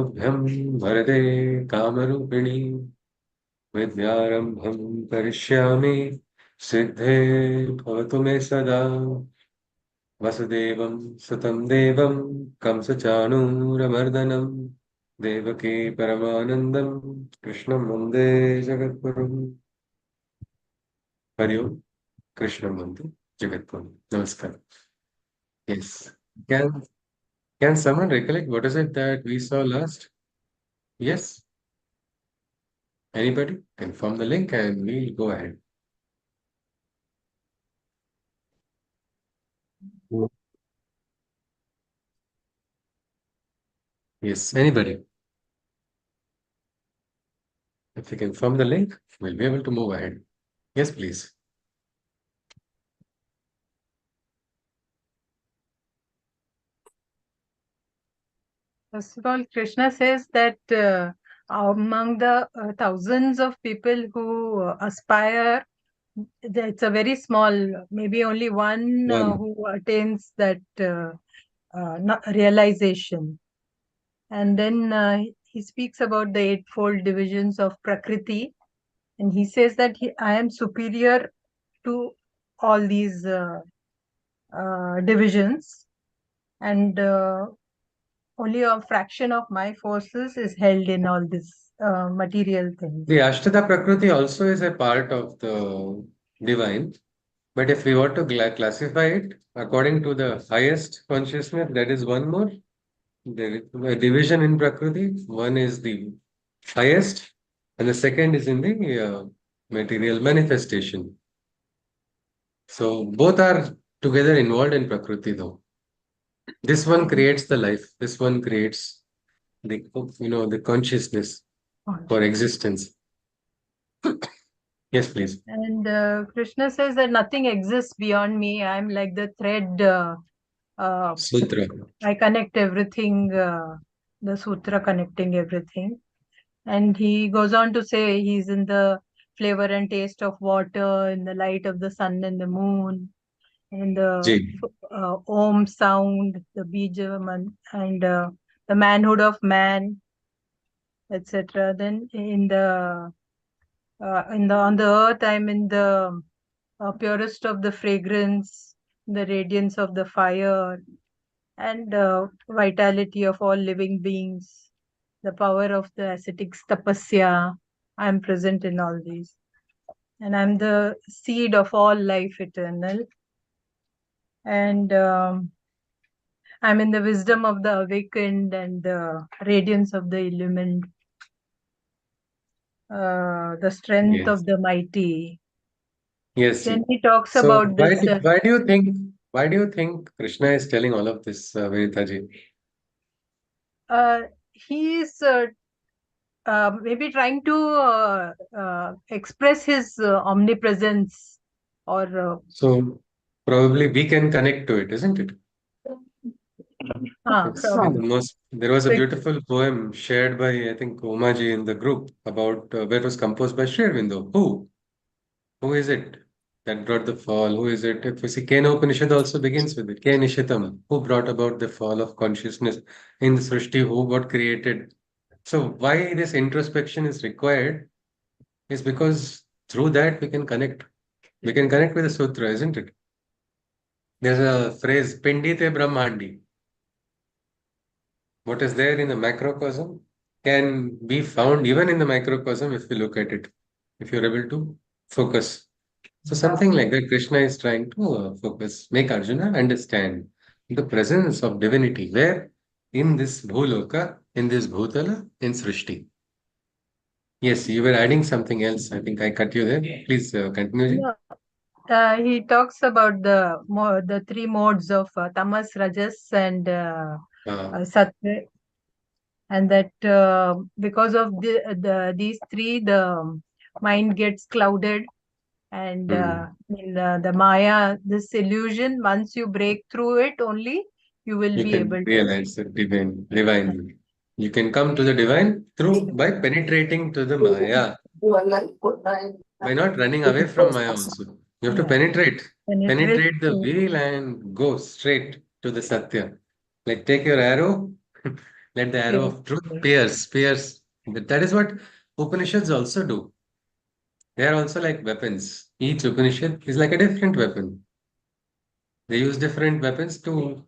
भ्यं वरदे कामरूपिणी विद्यारम्भं करिष्यामि सिद्धे भवतु मे सदा वसुदेवं सुतं देवं कंसचाणूरमर्दनं देवकी परमानन्दं कृष्णं वन्दे जगद्गुरुम् हरि ओम् कृष्णं वन्दे जगद्गुरुम् नमस्कार. Yes. Can someone recollect what is it that we saw last? Yes. Anybody? Confirm the link and we'll go ahead. Yes, anybody. If you confirm the link, we'll be able to move ahead. Yes, please. First of all, Krishna says that among the thousands of people who aspire, it's a very small, maybe only one One. who attains that realization. And then he speaks about the eightfold divisions of prakriti, and he says that I am superior to all these divisions, and only a fraction of my forces is held in all this material things. The Ashtadha Prakriti also is a part of the divine, but if we want to classify it according to the highest consciousness, that is one more. There is a division in Prakriti. One is the highest, and the second is in the material manifestation. So both are together involved in Prakriti, though. This one creates the life. This one creates the consciousness for existence. Yes, please. And Krishna says that nothing exists beyond me. I'm like the thread. Sutra. I connect everything, the sutra connecting everything. And he goes on to say he's in the flavor and taste of water, in the light of the sun and the moon, in the Ji. Om sound, the Bija, and the manhood of man, etc. Then on the earth, I'm in the purest of the fragrance, the radiance of the fire, and vitality of all living beings, the power of the ascetics tapasya. I'm present in all these. And I'm the seed of all life eternal. And I'm in the wisdom of the awakened and the radiance of the illumined, the strength Yes. of the mighty. Yes. Then he talks So about this. why do you think Krishna is telling all of this, Vinitaji? He is maybe trying to express his omnipresence or So probably we can connect to it, isn't it? probably. There was a beautiful poem shared by, I think, Omaji in the group about where it was composed by Sri Aurobindo. Who is it that brought the fall? Who is it? If we see Kena Upanishad also begins with it. Ke Nishitam. Who brought about the fall of consciousness in the Srishti? Who got created? So why this introspection is required is because through that we can connect. We can connect with the sutra, isn't it? There's a phrase, Pindite Brahmandi. What is there in the macrocosm can be found even in the microcosm if we look at it, if you're able to focus. So something like that, Krishna is trying to focus, make Arjuna understand the presence of divinity. Where? In this Bhuloka, in this Bhutala, in Srishti. Yes, you were adding something else. I think I cut you there. Please continue. Ji. No, he talks about the three modes of tamas, rajas, and sattva, and that because of these three, the mind gets clouded, and in the Maya, this illusion, once you break through it, only you will You be can able to. realize the divine. You can come to the divine through by penetrating to the Maya. By not running away from Maya also. You have to Yeah, penetrate. penetrate Penetrate the through. wheel and go straight to the Satya. Like take your arrow, Let the arrow Yes, of truth yes. pierce. That is what Upanishads also do. They are also like weapons. Each Upanishad is like a different weapon. They use different weapons to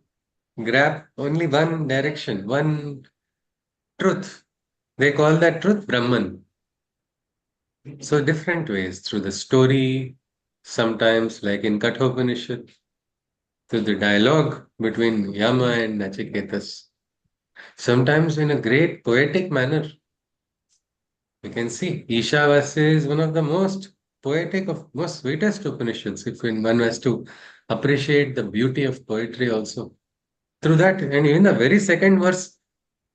grab only one direction, one truth. They call that truth Brahman. So different ways through the story, sometimes like in Kathopanishad, through the dialogue between Yama and Nachiketas. Sometimes in a great poetic manner. We can see Ishavasya is one of the most poetic of most sweetest Upanishads, if one has to appreciate the beauty of poetry also. Through that, and even the very second verse,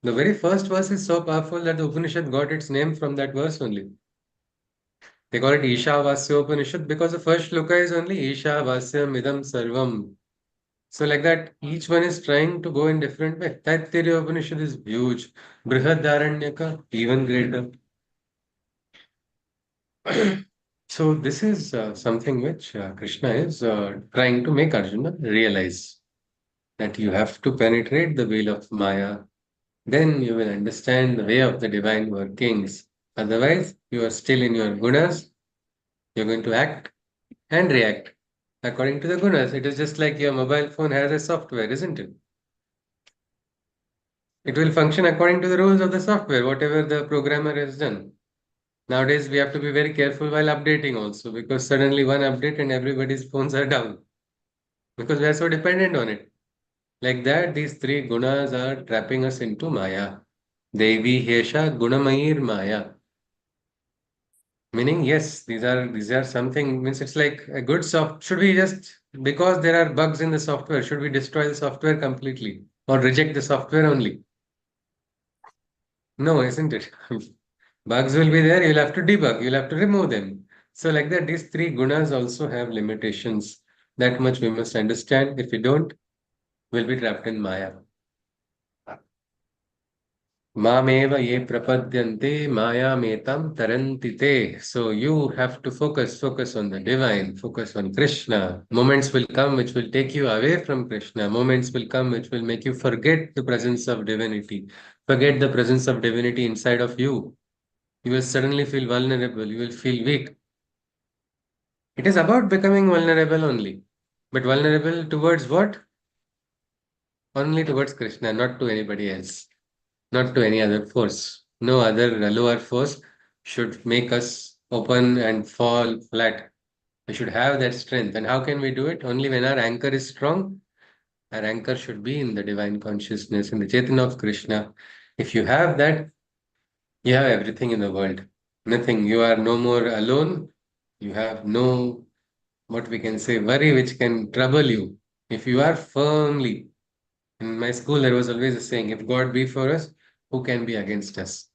the very first verse is so powerful that the Upanishad got its name from that verse only. They call it Ishavasya Upanishad because the first shloka is only Ishavasyam idam sarvam. So like that, each one is trying to go in different way. Taittiriya Upanishad is huge. Brihadaranyaka, even greater. So this is something which Krishna is trying to make Arjuna realize that you have to penetrate the veil of Maya. Then you will understand the way of the divine workings. Otherwise, you are still in your gunas. You're going to act and react according to the gunas. It is just like your mobile phone has a software, isn't it? It will function according to the rules of the software, whatever the programmer has done. Nowadays, we have to be very careful while updating also because suddenly one update and everybody's phones are down because we are so dependent on it. Like that, these three gunas are trapping us into Maya. Devi Hesha Gunamayir Maya. Meaning, yes, these are something means it's like a good soft. Should we just because there are bugs in the software, should we destroy the software completely or reject the software only? No, isn't it? Bugs will be there, you'll have to debug, you'll have to remove them. So, like that, these three gunas also have limitations. That much we must understand. If we don't, we'll be trapped in Maya. Mameva ye prapadyante mayametam taranti te. So you have to focus on the divine, focus on Krishna. Moments will come which will take you away from Krishna. Moments will come which will make you forget the presence of divinity. Forget the presence of divinity inside of you. You will suddenly feel vulnerable. You will feel weak. It is about becoming vulnerable only. But vulnerable towards what? Only towards Krishna, not to anybody else. Not to any other force. No other lower force should make us open and fall flat. We should have that strength. And how can we do it? Only when our anchor is strong. Our anchor should be in the divine consciousness, in the Chaitanya of Krishna. If you have that, you have everything in the world. Nothing. You are no more alone. You have no, what we can say, worry which can trouble you. If you are firmly, in my school, there was always a saying, if God be for us, who can be against us?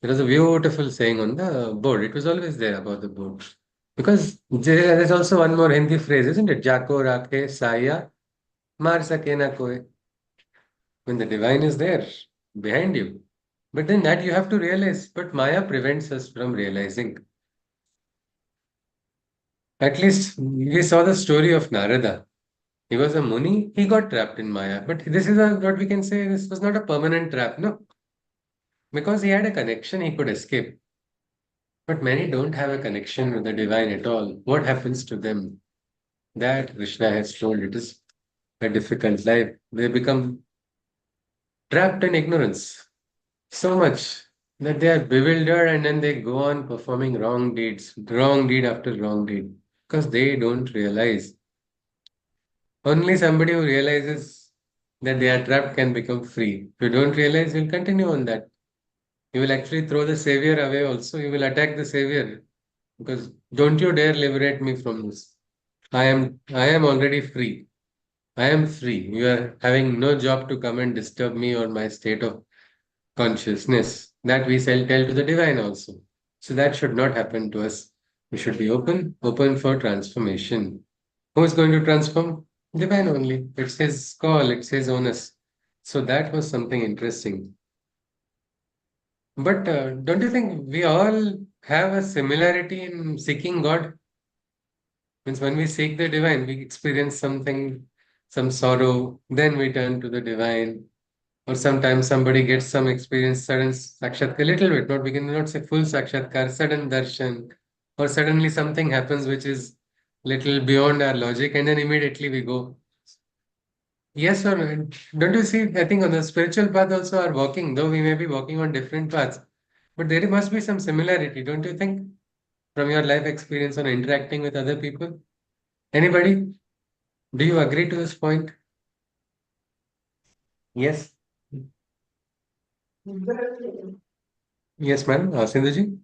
There was a beautiful saying on the board. It was always there above the board. Because there's also one more Hindi phrase, isn't it? Jako rakhe saya mar sake na koi. When the divine is there behind you. But then that you have to realize. But Maya prevents us from realizing. At least we saw the story of Narada. He was a Muni. He got trapped in Maya. But this is what we can say. This was not a permanent trap, no. Because he had a connection, he could escape. But many don't have a connection with the divine at all. What happens to them? That Krishna has told it is a difficult life. They become trapped in ignorance so much that they are bewildered and then they go on performing wrong deeds, wrong deed after wrong deed, because they don't realize. Only somebody who realizes that they are trapped can become free. If you don't realize, you'll continue on that. You will actually throw the savior away also. You will attack the savior because don't you dare liberate me from this. I am already free. I am free. You are having no job to come and disturb me or my state of consciousness. That we shall tell to the divine also. So that should not happen to us. We should be open for transformation. Who is going to transform? Divine only. It's his call, it's his onus. So that was something interesting. But don't you think we all have a similarity in seeking God? Means when we seek the divine, we experience something, some sorrow, then we turn to the divine. Or sometimes somebody gets some experience, sudden sakshatkar, a little bit, not we can not say full sakshatkar, sudden darshan, or suddenly something happens which is little beyond our logic, and then immediately we go. Yes or no? Don't you see? I think on the spiritual path also are walking, though we may be walking on different paths, but there must be some similarity, don't you think? From your life experience on interacting with other people? Anybody? Do you agree to this point? Yes. Yes, ma'am. Sindhuji,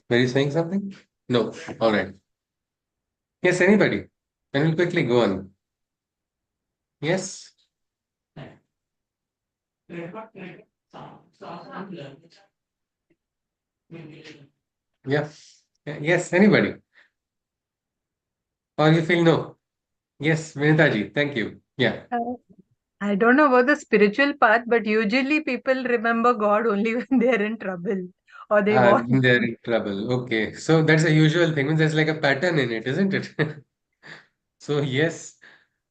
were you saying something? No. All right. Yes, anybody. And we'll quickly go on. Yes. Yeah. Yes, anybody. Or you feel no? Yes, Vinitaji. Thank you. Yeah. Uh, I don't know about the spiritual path, but usually people remember God only when they're in trouble or they want. They're in trouble. Okay. So that's a usual thing. Means there's like a pattern in it, isn't it? So yes.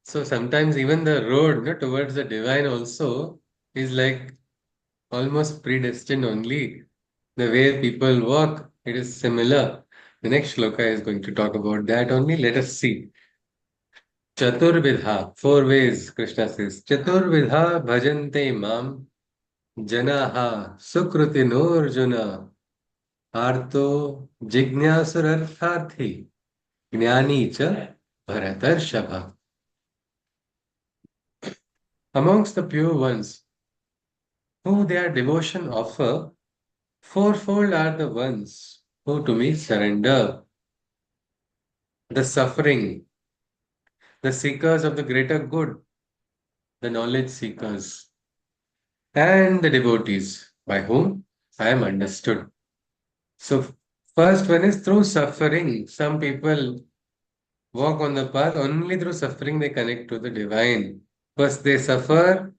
So sometimes even the road, no, towards the divine also is like almost predestined only. The way people walk, it is similar. The next shloka is going to talk about that only. Let us see. Chaturvidha, four ways, Krishna says. Chaturvidha bhajante mam janaha sukrutinurjuna arto jignyasurarthathi jnani cha bharatarshava. Amongst the pure ones who their devotion offer, fourfold are the ones who to me surrender. The suffering, the seekers of the greater good, the knowledge seekers, and the devotees, by whom I am understood. So, first one is through suffering. Some people walk on the path only through suffering, they connect to the divine. First, they suffer,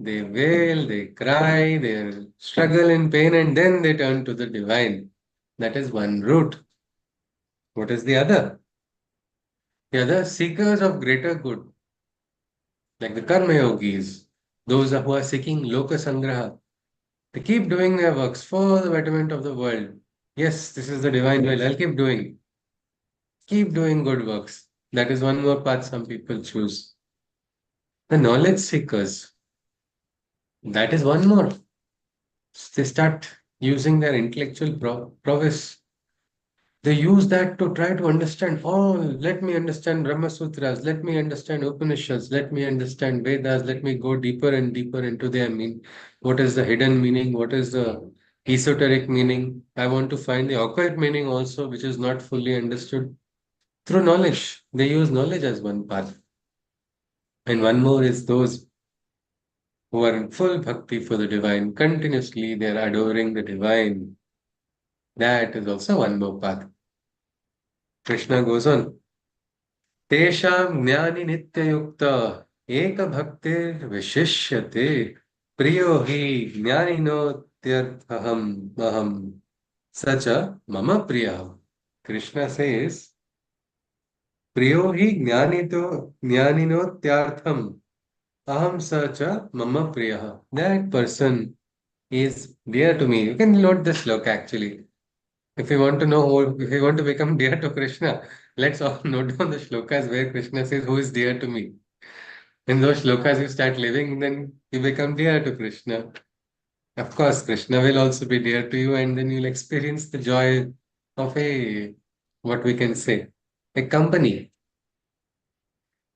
they wail, they cry, they struggle in pain, and then they turn to the divine. That is one route. What is the other? The other, seekers of greater good, like the karma yogis, those who are seeking loka sangraha. They keep doing their works for the betterment of the world. Yes, this is the divine will. I'll keep doing. Keep doing good works. That is one more path some people choose. The knowledge seekers, that is one more. They start using their intellectual prowess. They use that to try to understand. Oh, let me understand Brahma Sutras. Let me understand Upanishads. Let me understand Vedas. Let me go deeper and deeper into their meaning. What is the hidden meaning? What is the esoteric meaning? I want to find the occult meaning also, which is not fully understood. Through knowledge, they use knowledge as one path. And one more is those who are in full bhakti for the divine. Continuously, they are adoring the divine. That is also one more path. Krishna goes on. तेषां ज्ञानि नित्ययुक्त एकभक्तिर्विशिष्यते प्रियो हि ज्ञानिनोत्यर्थहम् अहम् स च मम प्रियः. Krishna says, प्रियो हि ज्ञानिनोत्यर्थम् aham sa cha mama priyaha. That person is dear to me. You can note this look actually. If you want to know who, if you want to become dear to Krishna, let's all note down the shlokas where Krishna says, who is dear to me. In those shlokas you start living, then you become dear to Krishna. Of course, Krishna will also be dear to you, and then you'll experience the joy of a, what we can say, a company.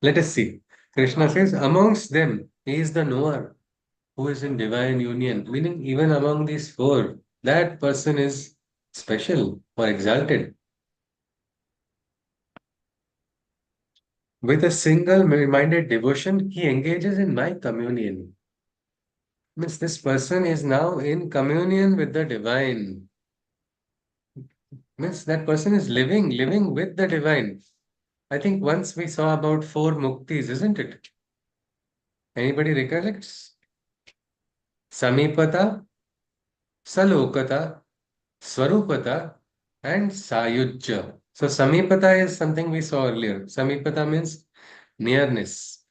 Let us see. Krishna says, amongst them is the knower who is in divine union, meaning even among these four, that person is special or exalted. With a single minded devotion, he engages in my communion. Means this person is now in communion with the divine. Means that person is living with the divine. I think once we saw about four muktis, isn't it? Anybody recollects? Samipata, Salokata, Swarupata, and Sayujya. So Samipata is something we saw earlier. Samipata means nearness.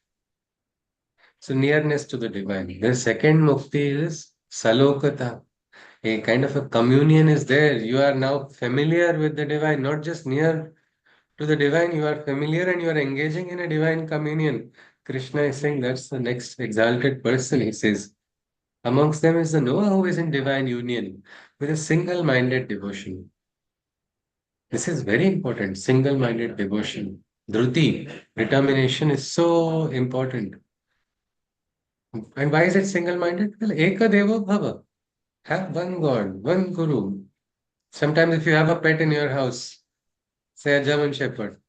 So nearness to the divine. The second mukti is salokata. A kind of a communion is there. You are now familiar with the divine, not just near to the divine, you are familiar and you are engaging in a divine communion. Krishna is saying that's the next exalted person, he says. Amongst them is the Noah who is in divine union with a single minded devotion. This is very important, single minded devotion. Dhruti, determination is so important. And why is it single minded? Well, Eka Devo Bhava. Have one God, one Guru. Sometimes if you have a pet in your house, say a German Shepherd,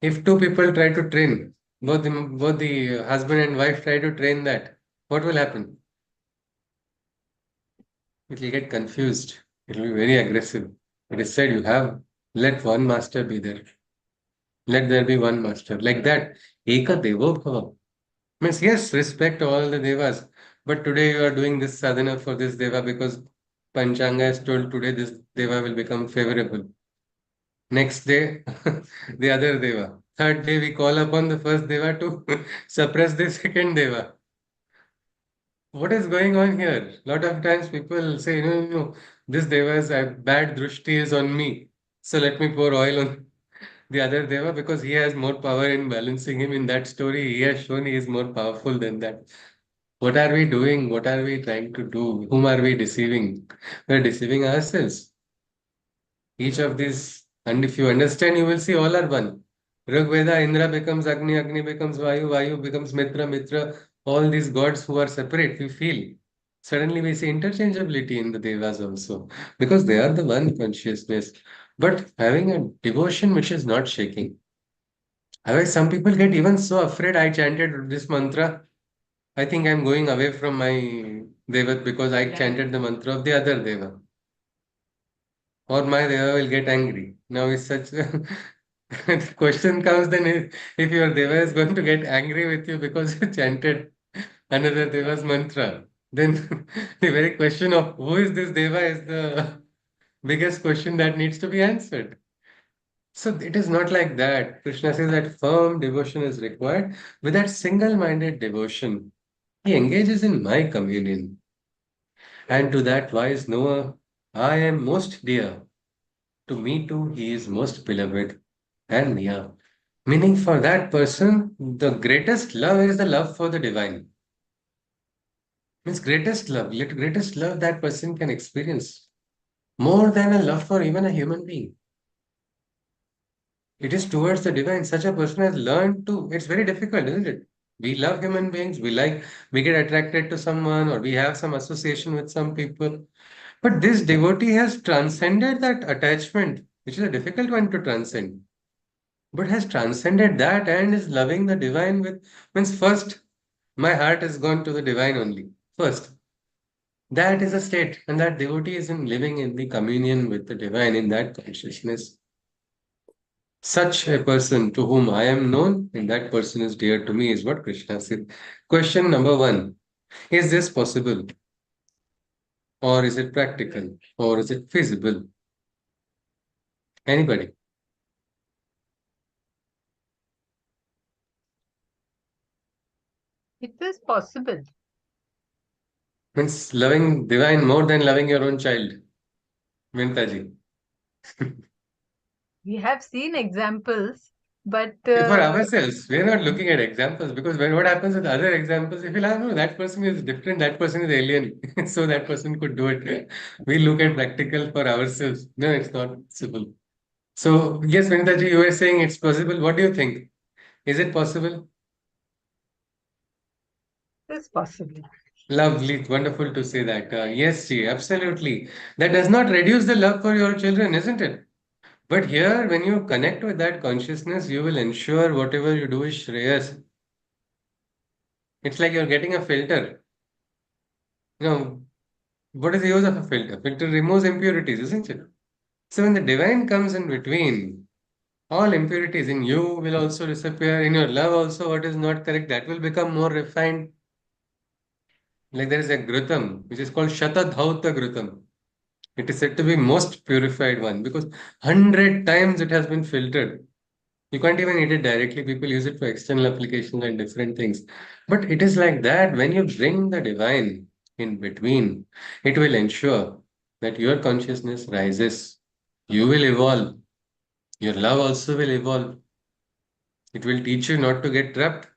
if two people try to train, both the husband and wife try to train that, what will happen? It will get confused. It will be very aggressive. It is said you have let one master be there. Let there be one master. Like that. Eka Devo Bhava. Means yes, respect all the devas. But today you are doing this sadhana for this deva because Panchanga has told today this deva will become favorable. Next day, the other deva. Third day, we call upon the first deva to suppress the second deva. What is going on here? Lot of times people say, no, no, no, this deva's bad drushti is on me. So let me pour oil on the other deva because he has more power in balancing him. In that story, he has shown he is more powerful than that. What are we doing? What are we trying to do? Whom are we deceiving? We're deceiving ourselves. Each of these, and if you understand, you will see all are one. Rig Veda, Indra becomes Agni, Agni becomes Vayu, Vayu becomes Mitra, Mitra. All these gods who are separate, we feel. Suddenly we see interchangeability in the Devas also, because they are the one consciousness. But having a devotion which is not shaking. Otherwise, some people get even so afraid. I chanted this mantra. I think I'm going away from my Devat because I chanted the mantra of the other Deva. Or my deva will get angry. Now, is such the question comes then if your deva is going to get angry with you because you chanted another deva's mantra, then the very question of who is this deva is the biggest question that needs to be answered. So it is not like that. Krishna says that firm devotion is required. With that single-minded devotion, he engages in my communion. And to that wise Noah, I am most dear. To me too, he is most beloved. And yeah, meaning for that person, the greatest love is the love for the divine. Means greatest love that person can experience. More than a love for even a human being. It is towards the divine. Such a person has learned to, it's very difficult, isn't it? We love human beings, we get attracted to someone or we have some association with some people. But this devotee has transcended that attachment, which is a difficult one to transcend, but has transcended that and is loving the divine with, means first my heart has gone to the divine only first. That is a state, and that devotee is in living in the communion with the divine in that consciousness. Such a person to whom I am known and that person is dear to me is what Krishna said. Question number one: is this possible, or is it practical, or is it feasible? Anybody? It is possible. Means loving divine more than loving your own child, Mintaji. We have seen examples, but For ourselves, we're not looking at examples because when what happens with other examples, if you like, no, that person is different, that person is alien, so that person could do it. We look at practical for ourselves. No, it's not possible. So, yes, Vinitaji, you were saying it's possible. What do you think? Is it possible? it is possible. Lovely, wonderful to say that. Yes, Ji, absolutely. That does not reduce the love for your children, isn't it? But here, when you connect with that consciousness, you will ensure whatever you do is Shreyas. It's like you're getting a filter. You know, what is the use of a filter? Filter removes impurities, isn't it? So when the divine comes in between, all impurities in you will also disappear. In your love also, what is not correct, that will become more refined. Like there is a Ghrutam, which is called Shatadhauta Ghrutam. It is said to be most purified one because 100 times it has been filtered. You can't even eat it directly. People use it for external applications and different things. But it is like that when you bring the divine in between, it will ensure that your consciousness rises. You will evolve. Your love also will evolve. It will teach you not to get trapped.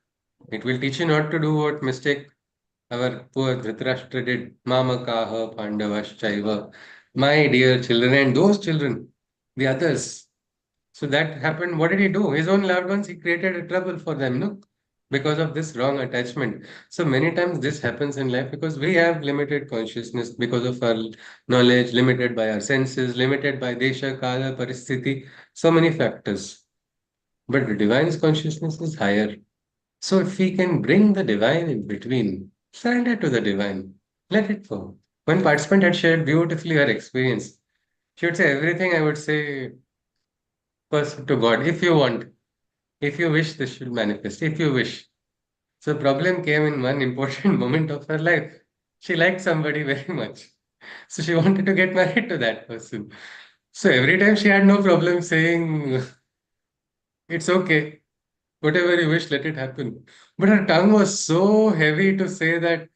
It will teach you not to do what mistake our poor Dhritarashtra did. Mama kaha pandavaschaiva. My dear children and those children, the others. So that happened. What did he do? His own loved ones, he created a trouble for them, no? Because of this wrong attachment. So many times this happens in life because we have limited consciousness because of our knowledge, limited by our senses, limited by desha, kala, paristhiti, so many factors. But the divine's consciousness is higher. So if we can bring the divine in between, surrender to the divine, let it go. One participant had shared beautifully her experience. She would say everything I would say first to God, if you want. If you wish, this should manifest. If you wish. So problem came in one important moment of her life. She liked somebody very much. So she wanted to get married to that person. So every time she had no problem saying, it's okay, whatever you wish, let it happen. But her tongue was so heavy to say that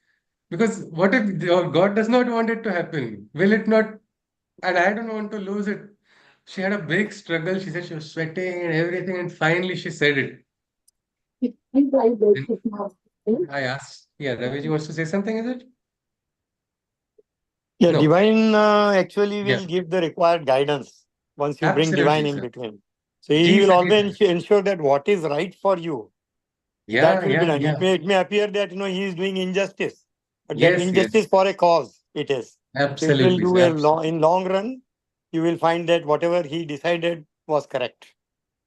because what if God does not want it to happen? Will it not? And I don't want to lose it. She had a big struggle. She said she was sweating and everything, and finally she said it. Then I asked, yeah, Raviji wants to say something, is it? Yeah, No. divine actually Yeah, will give the required guidance once you bring divine absolutely, in sir. between. So he Ji, will sir, ji, always sir. ensure that what is right for you, that Yeah, will be yeah, done. yeah. It may appear that he is doing injustice, but that Yes, injustice yes. for a cause it is. So it will Absolutely, do sir. in long run. You will find that whatever he decided was correct.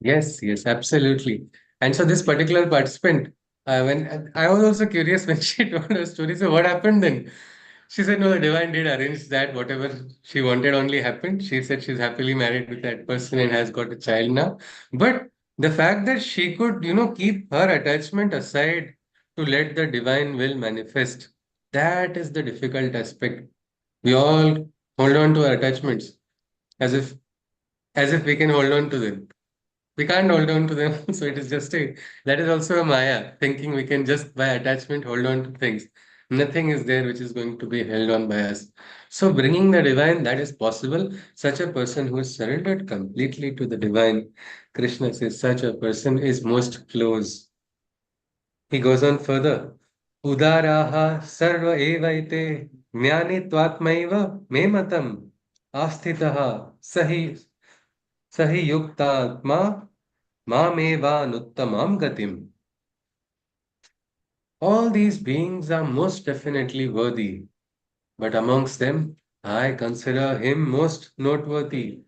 Yes, yes, absolutely. And so this particular participant, when I was also curious when she told her story. So what happened then? She said, no, the divine did arrange that. Whatever she wanted only happened. She said she's happily married with that person and has got a child now. But the fact that she could, keep her attachment aside to let the divine will manifest, that is the difficult aspect. We all hold on to our attachments as if we can hold on to them. We can't hold on to them. So it is just that is also a Maya, thinking we can just by attachment hold on to things. Nothing is there which is going to be held on by us. So bringing the divine, that is possible. Such a person who is surrendered completely to the divine, Krishna says, such a person is most close. He goes on further. Udaraha sarva evaite jnani twatmaiva me matam astitaha sahi yuktatma Mameva gatim. All these beings are most definitely worthy, but amongst them, I consider him most noteworthy,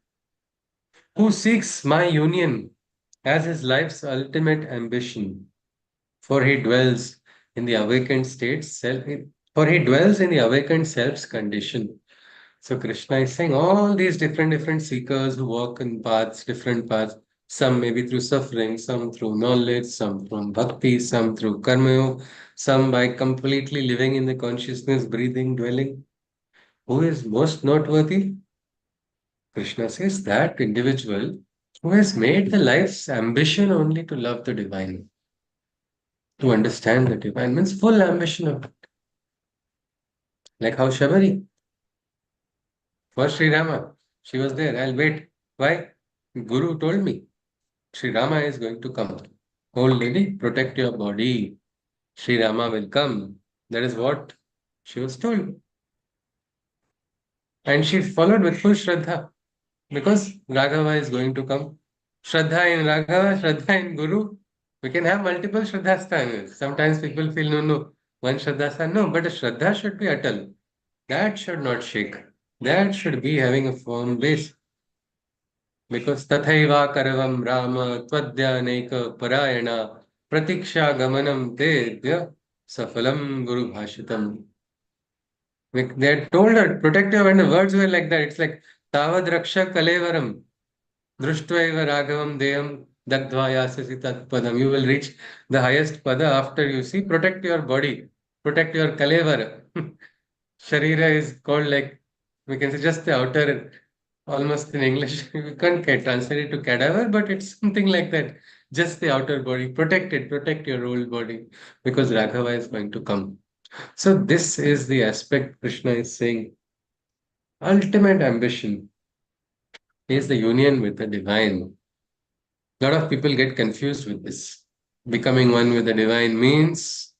who seeks my union as his life's ultimate ambition. For he dwells in the awakened state self, for he dwells in the awakened self's condition. So Krishna is saying all these different seekers who walk in paths, different paths, some maybe through suffering, some through knowledge, some from bhakti, some through karma, yoga, some by completely living in the consciousness, breathing, dwelling. Who is most noteworthy? Krishna says that individual who has made the life's ambition only to love the divine, to understand the divine means full ambition of it. Like how Shabari, for Sri Rama, she was there. I'll wait. Why? Guru told me. Sri Rama is going to come. Old lady, protect your body. Sri Rama will come. That is what she was told. And she followed with full Shraddha because Raghava is going to come. Shraddha in Raghava, Shraddha in Guru. We can have multiple Shraddha sthanas. Sometimes people feel no, one Shraddha sthan. No, but a Shraddha should be atal. That should not shake. That should be having a firm base. Because tathaiva karavam Rama tvadyanaika parayana pratiksha gamanam tedya safalam guru bhashitam. They had told her, protect her when the words were like that. It's like tavad raksha kalevaram drushtva raghavam deyam dagdva yasasi tat padam. You will reach the highest pada after you see. Protect your body. Protect your kalevara. Sharira is called like, we can say just the outer almost in English, we can't get translated to cadaver, but it's something like that. Just the outer body, protect it, protect your old body, because Raghava is going to come. So this is the aspect Krishna is saying. Ultimate ambition is the union with the divine. A lot of people get confused with this. Becoming one with the divine means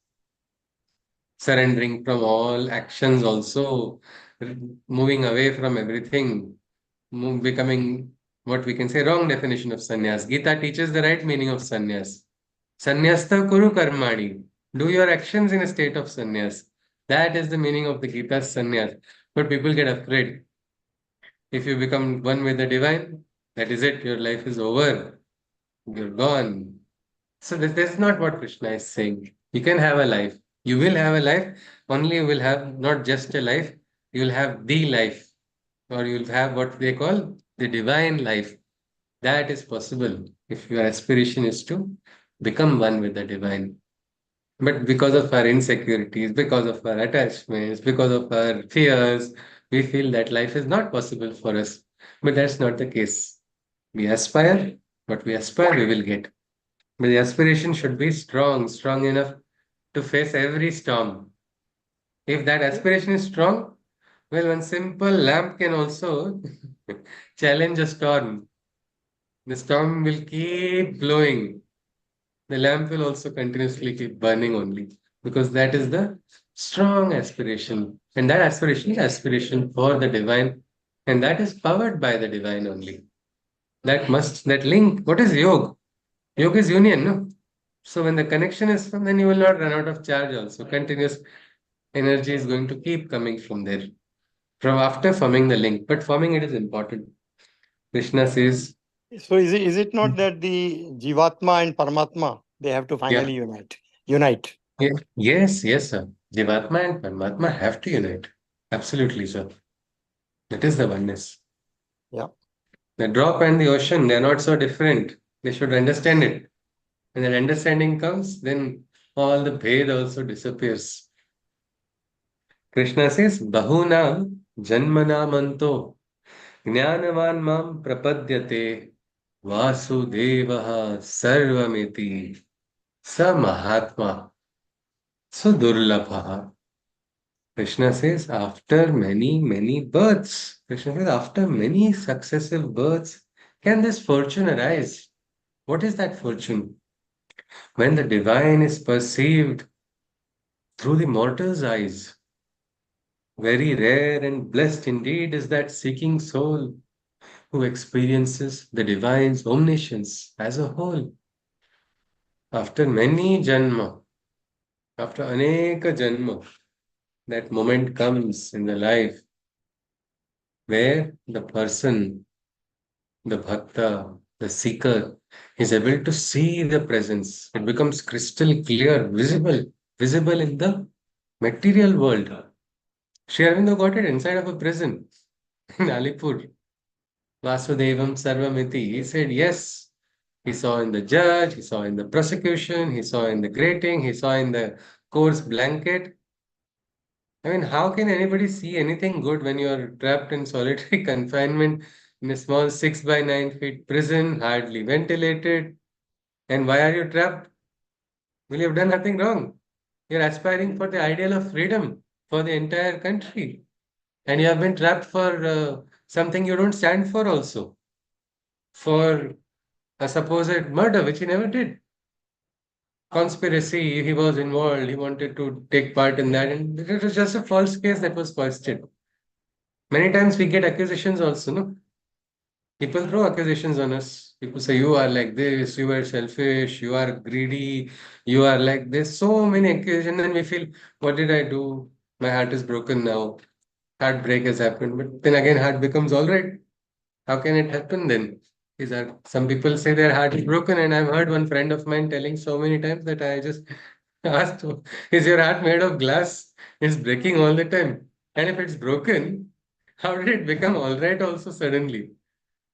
surrendering from all actions, also r- moving away from everything, becoming what we can say wrong definition of sannyas. Gita teaches the right meaning of sannyas. Sannyasta kuru karmani. Do your actions in a state of sannyas. That is the meaning of the Gita's sannyas. But people get afraid. If you become one with the divine, that is it. Your life is over. You're gone. So that's not what Krishna is saying. You can have a life. You will have a life. Only you will have not just a life. You will have the life, or you will have what they call the divine life. That is possible if your aspiration is to become one with the divine. But because of our insecurities, because of our attachments, because of our fears, we feel that life is not possible for us. But that's not the case. We aspire, what we aspire, we will get. But the aspiration should be strong, strong enough to face every storm. If that aspiration is strong, well, one simple lamp can also challenge a storm. The storm will keep blowing. The lamp will also continuously keep burning only, because that is the strong aspiration. And that aspiration is aspiration for the divine. And that is powered by the divine only. That link, what is yoga? Yoga is union, no? So when the connection is from, then you will not run out of charge also. Continuous energy is going to keep coming from there. From after forming the link. But forming it is important. Krishna says, So is it not that the Jivatma and Paramatma they have to yeah, finally unite? Unite. yeah, yes, sir. Jivatma and Paramatma have to unite. Absolutely, sir. That is the oneness. Yeah. The drop and the ocean, they're not so different. They should understand it. When that understanding comes, then all the bhed also disappears. Krishna says, Bahunam Janmanamanto Jnanavan Mam Prapadyate Vasudevaha Sarvamiti Sa Mahatma Sudurlabha. Krishna says, after many births, Krishna says, after many successive births, can this fortune arise? What is that fortune? When the divine is perceived through the mortal's eyes. Very rare and blessed indeed is that seeking soul who experiences the divine's omniscience as a whole. After many janma, after aneka janma, that moment comes in the life where the person, the bhakta, the seeker, is able to see the presence. It becomes crystal clear, visible in the material world. Sri Aurobindo got it inside of a prison in Alipur. Vasudevam Sarvamiti. He said, yes. He saw in the judge, he saw in the prosecution, he saw in the grating, he saw in the court's blanket. I mean, how can anybody see anything good when you are trapped in solitary confinement in a small 6 by 9 feet prison, hardly ventilated? And why are you trapped? Well, you've done nothing wrong. You're aspiring for the ideal of freedom for the entire country. And you have been trapped for something you don't stand for also. For a supposed murder, which he never did. Conspiracy, he was involved, he wanted to take part in that, and it was just a false case that was questioned. Many times we get accusations also, no? People throw accusations on us. People say, you are like this, you are selfish, you are greedy, you are like this. So many accusations, and we feel, what did I do? My heart is broken now. Heartbreak has happened. But then again, heart becomes all right. How can it happen then? Is that some people say their heart is broken, and I've heard one friend of mine telling so many times that I just asked, is your heart made of glass? It's breaking all the time. And if it's broken, how did it become all right also suddenly?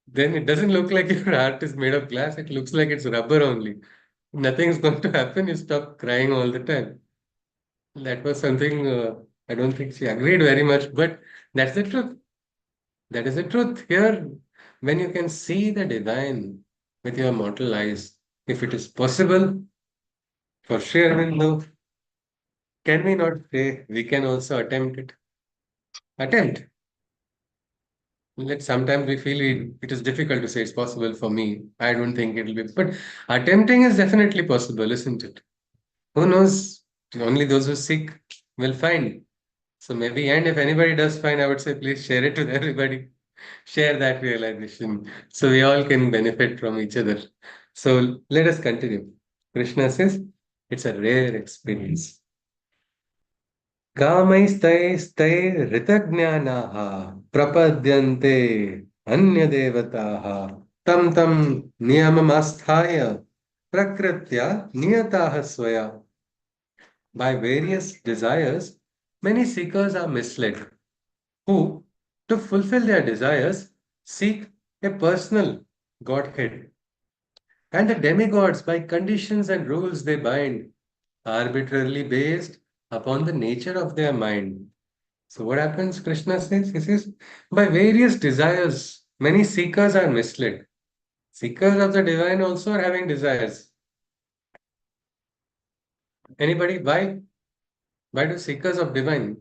Then it doesn't look like your heart is made of glass, it looks like it's rubber only. Nothing's going to happen, you stop crying all the time. That was something I don't think she agreed very much, but that's the truth. That is the truth. Here, when you can see the divine with your mortal eyes, if it is possible, for sure, Arvindo, can we not say we can also attempt it? Attempt. Let sometimes we feel it is difficult to say it's possible for me. I don't think it will be, but attempting is definitely possible, isn't it? Who knows? Only those who seek will find. So maybe, and if anybody does find, I would say please share it with everybody. Share that realization so we all can benefit from each other. So let us continue. Krishna says it's a rare experience. कामैस्तैस्तैरृतज्ञानाः प्रपद्यन्ते अन्यदेवताः तं तं नियममास्थाय प्रकृत्या नियताः स्वया. By various desires, many seekers are misled, who, to fulfill their desires, seek a personal Godhead. And the demigods, by conditions and rules they bind, arbitrarily based upon the nature of their mind. So what happens? Krishna says, he says, by various desires, many seekers are misled. Seekers of the divine also are having desires. Anybody? Why? Why do seekers of divine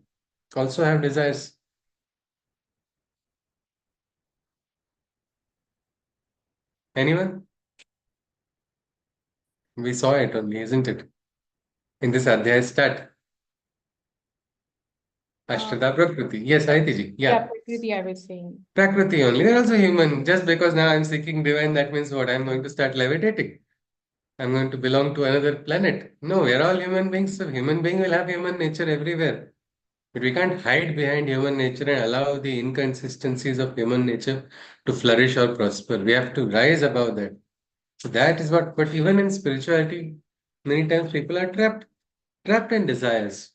also have desires? Anyone? We saw it only, isn't it? In this Adhyaya start. Uh, Ashtata Prakriti. Yes, Aditi. yeah, Yeah. prakriti, I was saying. Prakriti only. They're also human. Just because now I'm seeking divine, that means what? I'm going to start levitating. I'm going to belong to another planet. No, we're all human beings. So human being will have human nature everywhere. But we can't hide behind human nature and allow the inconsistencies of human nature to flourish or prosper. We have to rise above that. So that is what, but even in spirituality, many times people are trapped in desires.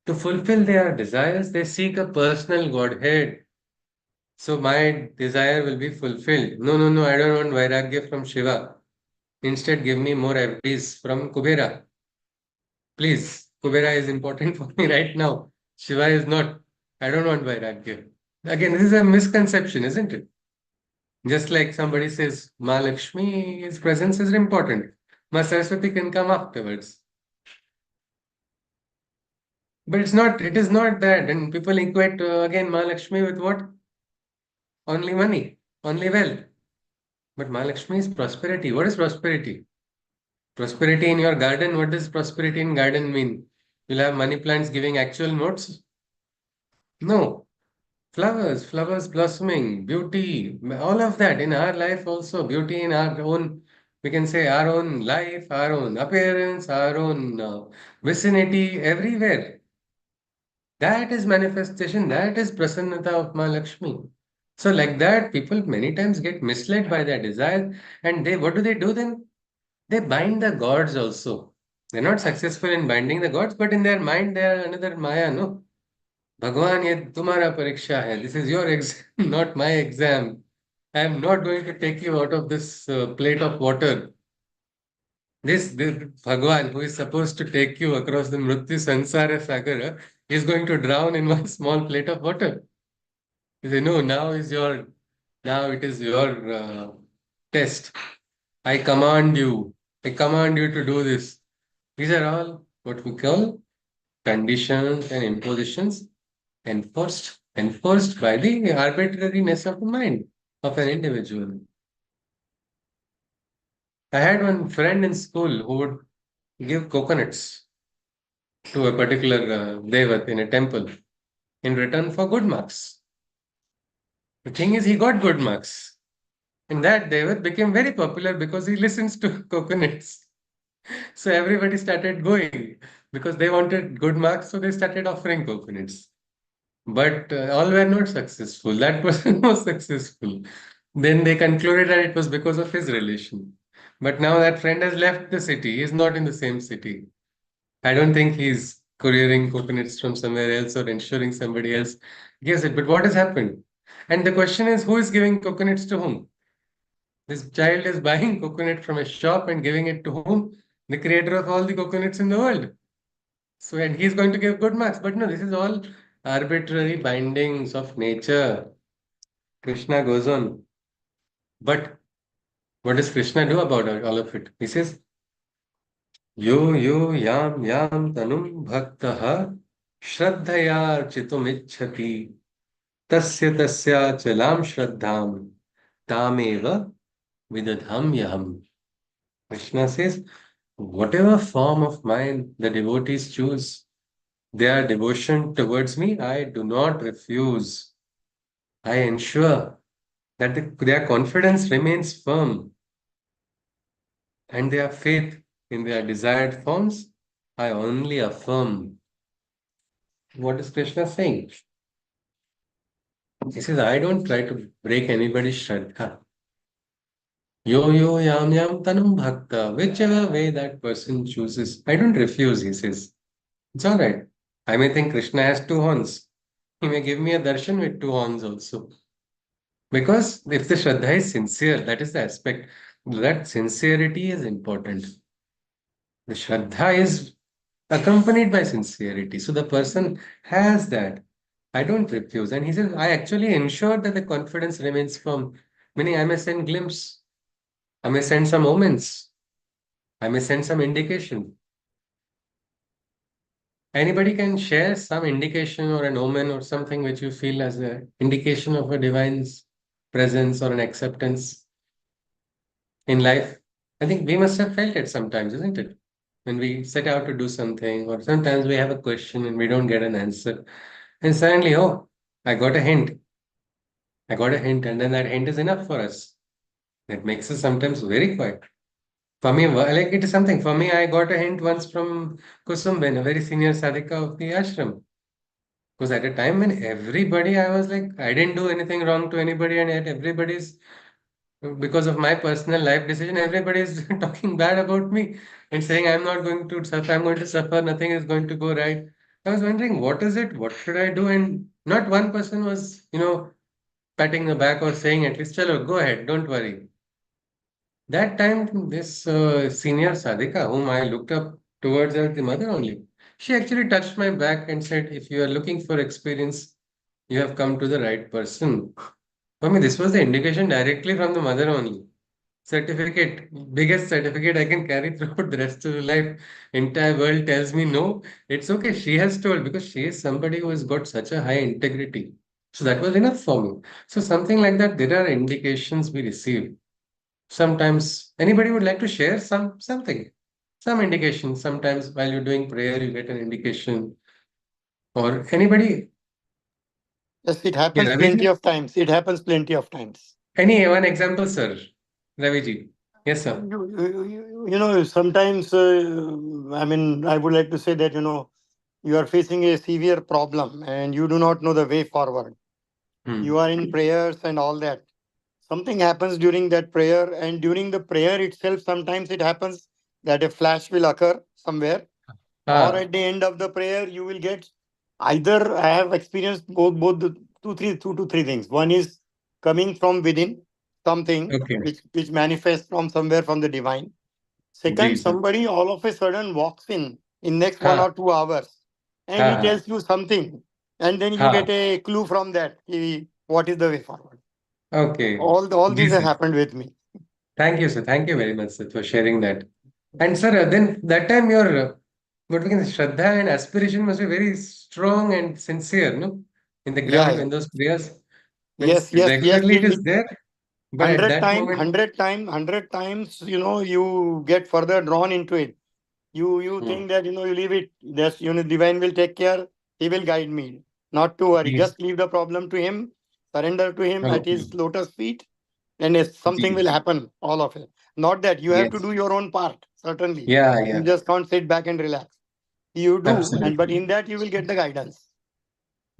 To fulfill their desires, they seek a personal Godhead. So my desire will be fulfilled. No, no, no, I don't want Vairagya from Shiva. Instead, give me more FDs from Kubera. Please, Kubera is important for me right now. Shiva is not. I don't want Vairagya. Again, this is a misconception, isn't it? Just like somebody says, Ma Lakshmi's presence is important. Ma Saraswati can come afterwards. But it is not that. And people equate again Ma Lakshmi with what? Only money, only wealth. But Ma Lakshmi is prosperity. What is prosperity? Prosperity in your garden. What does prosperity in garden mean? You'll have money plants giving actual notes? No. Flowers blossoming, beauty, all of that in our life also, beauty in our own, we can say our own life, our own appearance, our own vicinity, everywhere. That is manifestation, that is prasannata of Ma Lakshmi. So like that, people many times get misled by their desire and what do then? They bind the gods also. They're not successful in binding the gods, but in their mind they are another Maya, no? भगवान ये तुम्हारा परीक्षा है. This is your exam, not my exam. I am not going to take you out of this plate of water. This Bhagwan, who is supposed to take you across the Mrityu Sansara Sagara, is going to drown in one small plate of water. You say, no, now it is your test. I command you. I command you to do this. These are all what we call conditions and impositions enforced by the arbitrariness of the mind of an individual. I had one friend in school who would give coconuts to a particular devat in a temple in return for good marks. The thing is, he got good marks. And that devat became very popular because he listens to coconuts. So everybody started going because they wanted good marks, so they started offering coconuts. But all were not successful. That person was successful. Then they concluded that it was because of his relation. But now that friend has left the city. He is not in the same city. I don't think he's couriering coconuts from somewhere else or ensuring somebody else gives it. But what has happened? And the question is, who is giving coconuts to whom? This child is buying coconut from a shop and giving it to whom? The creator of all the coconuts in the world. So, and he's going to give good marks. But no, this is all arbitrary bindings of nature. Krishna goes on. But what does Krishna do about all of it? He says, Yo yo yam yam tanum bhaktaha shraddhaya chitumicchati tasya tasya chalam shraddham tameva vidadham yaham. Krishna says, whatever form of mine the devotees choose, their devotion towards me, I do not refuse. I ensure that their confidence remains firm and their faith in their desired forms, I only affirm. What is Krishna saying? He says, I don't try to break anybody's shraddha. Yo yo yam yam tanum bhakta, whichever way that person chooses. I don't refuse, he says. It's all right. I may think Krishna has two horns. He may give me a darshan with two horns also. Because if the shraddha is sincere, that is the aspect. That sincerity is important. The shraddha is accompanied by sincerity. So the person has that. I don't refuse. And he says, I actually ensure that the confidence remains firm. Meaning, I may send glimpse, I may send some omens, I may send some indication. Anybody can share some indication or an omen or something which you feel as an indication of a divine's presence or an acceptance in life. I think we must have felt it sometimes, isn't it? When we set out to do something, or sometimes we have a question and we don't get an answer. And suddenly, oh, I got a hint. I got a hint, and then that hint is enough for us. That makes us sometimes very quiet. For me, like it is something. For me, I got a hint once from Kusumben, a very senior sadhika of the ashram. Because at a time when everybody, I was like, I didn't do anything wrong to anybody, and yet everybody's, because of my personal life decision, everybody is talking bad about me and saying I'm not going to suffer, I'm going to suffer, nothing is going to go right. I was wondering, what is it? What should I do? And not one person was, patting the back or saying at least, chalo, go ahead, don't worry. That time, this senior sadhika, whom I looked up towards as the mother only, she actually touched my back and said, if you are looking for experience, you have come to the right person. For me, this was the indication directly from the mother only. Certificate, biggest certificate I can carry throughout the rest of the life. Entire world tells me no, it's okay. She has told because she is somebody who has got such a high integrity. So that was enough for me. So something like that, there are indications we receive. Sometimes anybody would like to share something, some indication. Sometimes while you're doing prayer, you get an indication. Or anybody, Yes, it yeah, happens plenty Raviji. of times. It happens plenty of times. Any one example, sir? Raviji. Yes, sir. Sometimes, I would like to say that, you are facing a severe problem and you do not know the way forward. You Hmm. are in prayers and all that. Something happens during that prayer, and during the prayer itself, sometimes it happens that a flash will occur somewhere, or Ah, at the end of the prayer, you will get either. I have experienced both the two to three things. One is coming from within, something okay. which manifests from somewhere from the divine. Second, Ji, sir. somebody all of a sudden walks in next Ha, 1 or 2 hours, and ha, he ha, tells you something, and then you ha. get a clue from that. What is the way forward? Okay. All Ji, these have sir. happened with me. Thank you, sir. Thank you very much, sir, for sharing that. And sir, then that time your what we can say, Shraddha and aspiration must be very strong and sincere, no? In the Yeah, ground, yeah. in those prayers, means Yes. regularly it is there, but at that moment, 100 times, you get further drawn into it. You hmm, think that, you leave it. That's, divine will take care. He will guide me. Not to worry. yes, Just leave the problem to him. Surrender to him at okay, his lotus feet. And yes, something ji, will happen. All of it. Not that you have to yes, do your own part. Certainly. yeah, You yeah, just can't sit back and relax. You do. But absolutely. in that you will get the guidance.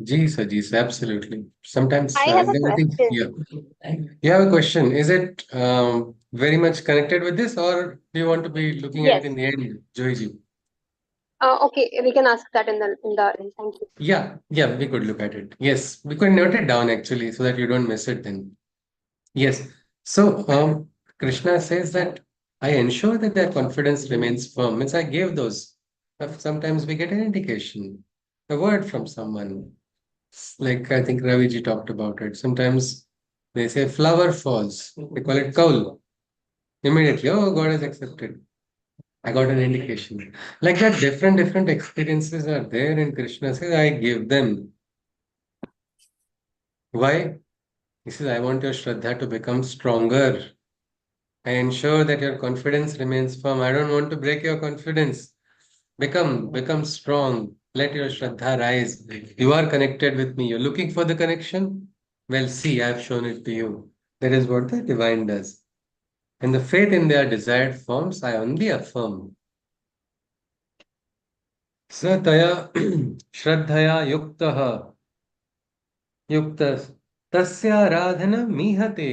Ji, sir, absolutely. Sometimes, I have a then I think, question. yeah. You have a question. Is it very much connected with this, or do you want to be looking at it Yes. in the end, Joyji? Okay, we can ask that in the end. Thank you. Yeah, we could look at it. Yes, we could note it down actually so that you don't miss it then. Yes. So, Krishna says that I ensure that their confidence remains firm. Means I gave those. Sometimes we get an indication, a word from someone. Like I think Raviji talked about it. Sometimes they say flower falls. They call it kaul. Immediately, oh, God has accepted. I got an indication. Like that, different experiences are there, and Krishna says, I give them. Why? He says, I want your Shraddha to become stronger. I ensure that your confidence remains firm. I don't want to break your confidence. Become strong. Let your Shraddha rise. You are connected with me. You're looking for the connection? Well, see, I've shown it to you. That is what the divine does. And the faith in their desired forms, I only affirm. स तया श्रद्धया युक्तः युक्तः तस्याराधनमीहते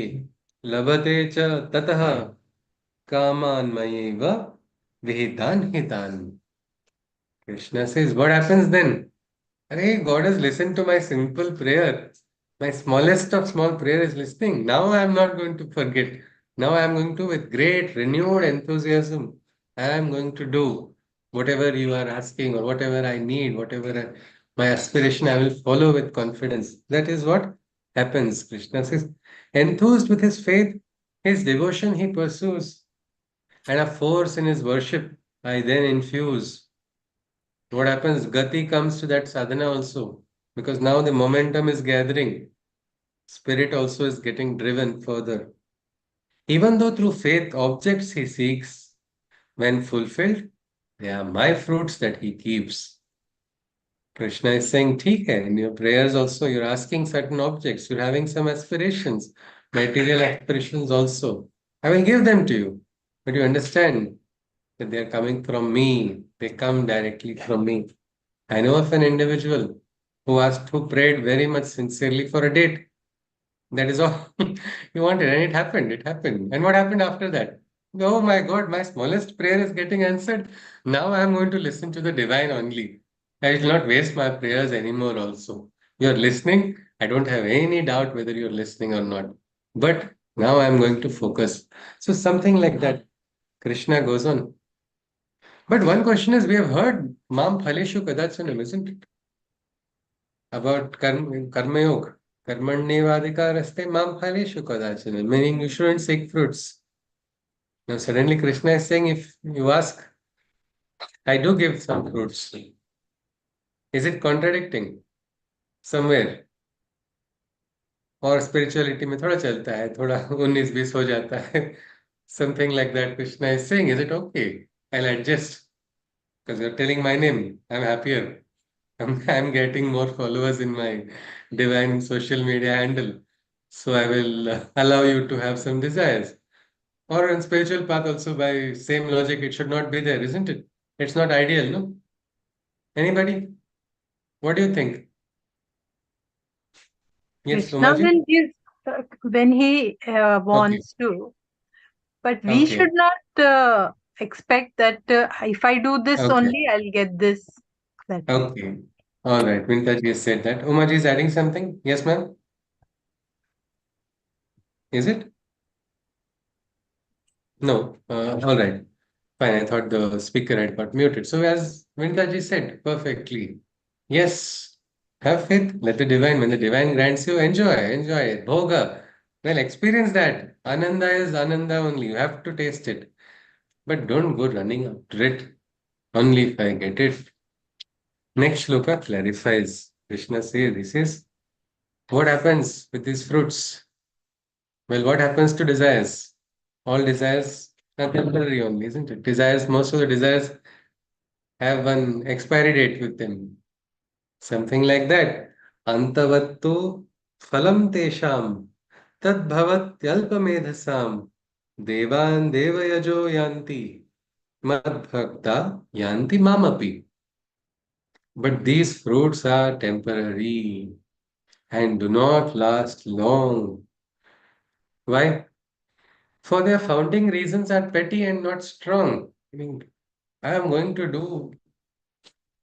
लभते च ततः कामान्मयेव विहितान् हितान्. Krishna says, what happens then? Hey, God has listened to my simple prayer. My smallest of small prayer is listening. Now I am not going to forget. Now I am going to, with great renewed enthusiasm, I am going to do whatever you are asking or whatever I need, my aspiration, I will follow with confidence. That is what happens. Krishna says, enthused with his faith, his devotion he pursues, and a force in his worship I then infuse. What happens? Gati comes to that sadhana also, because now the momentum is gathering. Spirit also is getting driven further. Even though through faith objects he seeks, when fulfilled, they are my fruits that he keeps. Krishna is saying, "ठीक है." In your prayers also, you're asking certain objects, you're having some aspirations, material aspirations also. I will give them to you, but you understand that they are coming from me. They come directly from me. I know of an individual who prayed very much sincerely for a date. That is all he wanted, and it happened. It happened. And what happened after that? Oh my God, my smallest prayer is getting answered. Now I am going to listen to the divine only. I will not waste my prayers anymore, also. You're listening. I don't have any doubt whether you're listening or not. But now I'm going to focus. So, something like that. Krishna goes on. But one question is, we have heard Mam Phaleshu Kadachanam, isn't it? About karma yoga. Karmanyevadikaraste mam phaleshu kadachana, meaning you shouldn't seek fruits. Now suddenly Krishna is saying, if you ask, I do give some fruits. Is it contradicting somewhere? और spirituality में थोड़ा चलता है, थोड़ा 19-20 हो जाता है. Something like that Krishna is saying, is it okay? I'll adjust because you're telling my name. I'm happier. I'm getting more followers in my divine social media handle. So I will allow you to have some desires. Or in spiritual path also by same logic, it should not be there, isn't it? It's not ideal, no? Anybody? What do you think? Yes, Krishna Umaji? will give when he Okay, wants to, but we should okay, not expect that if I do this okay, only, I'll get this that way. okay. All right, Vintaji has said that. Umaji is adding something? Yes, ma'am? Is it? No. All right. Fine. I thought the speaker had got muted. So as Vintaji said perfectly, yes, have faith. Let the divine, when the divine grants you, enjoy it. Bhoga. Well, experience that. Ananda is Ananda only. You have to taste it. But don't go running after it. Only if I get it. Next shloka clarifies. Krishna says, this is what happens with these fruits. Well, what happens to desires? All desires are temporary only, isn't it? Desires, most of the desires have one expiry date with them. Something like that. Antavattu phalam tesham tad bhavatyalpamedhasam devan devayajo yanti mad bhakta yanti mamapi. But these fruits are temporary and do not last long. Why? For their founding reasons are petty and not strong. Meaning, I am going to do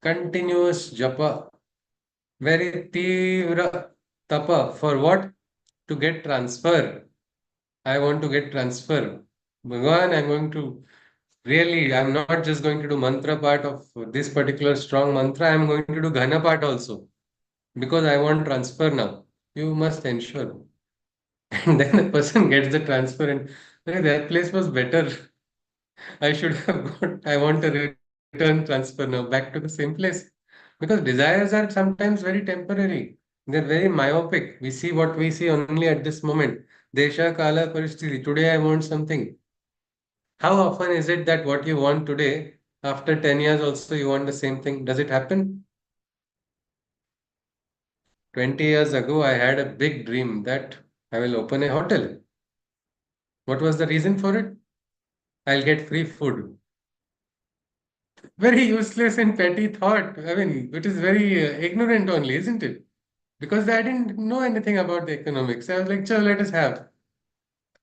continuous japa, very tivra tapa. For what? To get transfer. I want to get transfer. Bhagavan, I'm going to really, I'm not just going to do mantra part of this particular strong mantra, I'm going to do ghana part also. because I want transfer now. You must ensure. And then the person gets the transfer and "Hey, that place was better. I should have got, I want a return transfer now back to the same place. Because desires are sometimes very temporary. They're very myopic. We see what we see only at this moment. Desha Kala Paristiti. Today I want something. How often is it that what you want today, after 10 years also you want the same thing? Does it happen? 20 years ago, I had a big dream that I will open a hotel. What was the reason for it? I'll get free food. Very useless and petty thought. I mean, it is very ignorant only, isn't it? Because I didn't know anything about the economics. I was like, "Chal, let us have."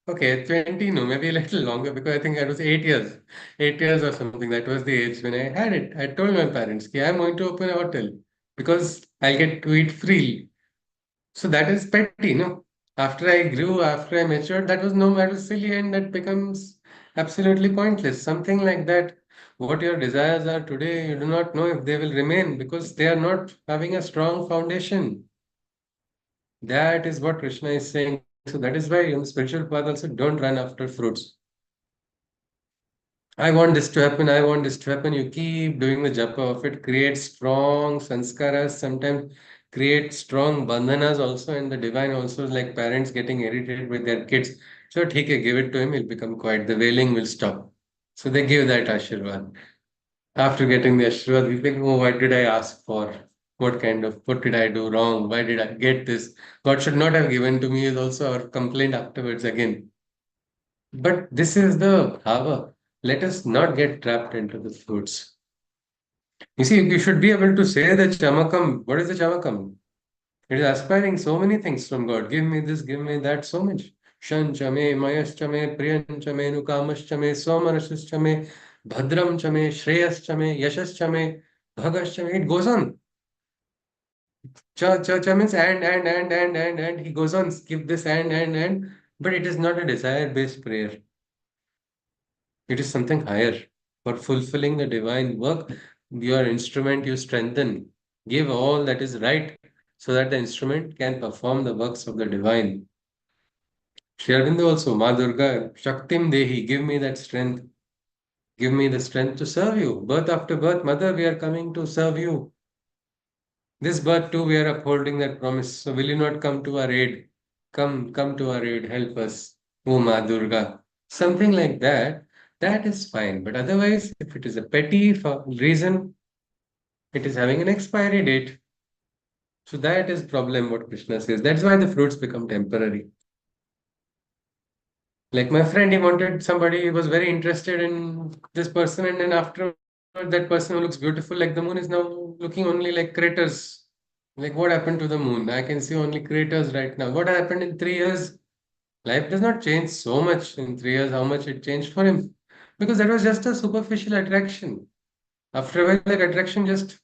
Okay, 20, no, maybe a little longer because I think I was 8 years. 8 years or something. That was the age when I had it. I told my parents, "Okay, I'm going to open a hotel because I'll get to eat free." So that is petty, no? After I grew, after I matured, that was no matter silly and that becomes absolutely pointless. Something like that. What your desires are today, you do not know if they will remain because they are not having a strong foundation. That is what Krishna is saying. So that is why in the spiritual path also don't run after fruits. I want this to happen, I want this to happen. You keep doing the japa of it, create strong sanskaras, sometimes create strong bandhanas also, and the divine also is like parents getting irritated with their kids. So, okay, give it to him, he'll become quiet. The wailing will stop. So they give that Ashirvad. After getting the Ashirvad, we think, oh, what did I ask for? What did I do wrong? Why did I get this? God should not have given to me is also our complaint afterwards again. But this is the bhava. Let us not get trapped into the fruits. You see, you should be able to say the chamakam. What is the chamakam? It is aspiring so many things from God. Give me this, give me that, so much. Shan chame, mayas chame, priyan chame, nukamas chame, somarashas chame, bhadram chame, shreyas chame, yashas chame, bhagas chame. It goes on. Cha means and. He goes on, skip this and. But it is not a desire-based prayer. It is something higher. For fulfilling the divine work, your instrument you strengthen. Give all that is right so that the instrument can perform the works of the divine. Sri Aurobindo also, Ma Durga, Shaktim Dehi, give me that strength. Give me the strength to serve you. Birth after birth, Mother, we are coming to serve you. This birth too, we are upholding that promise. So will you not come to our aid? Come to our aid, help us. O Ma Durga. Something like that, that is fine. But otherwise, if it is a petty reason, it is having an expiry date. So that is problem what Krishna says. That's why the fruits become temporary. Like my friend, he wanted somebody, he was very interested in this person, and then after that person who looks beautiful like the moon is now looking only like craters. Like what happened to the moon? I can see only craters right now. What happened in 3 years? Life does not change so much in 3 years, how much it changed for him. Because that was just a superficial attraction. After a while, that attraction just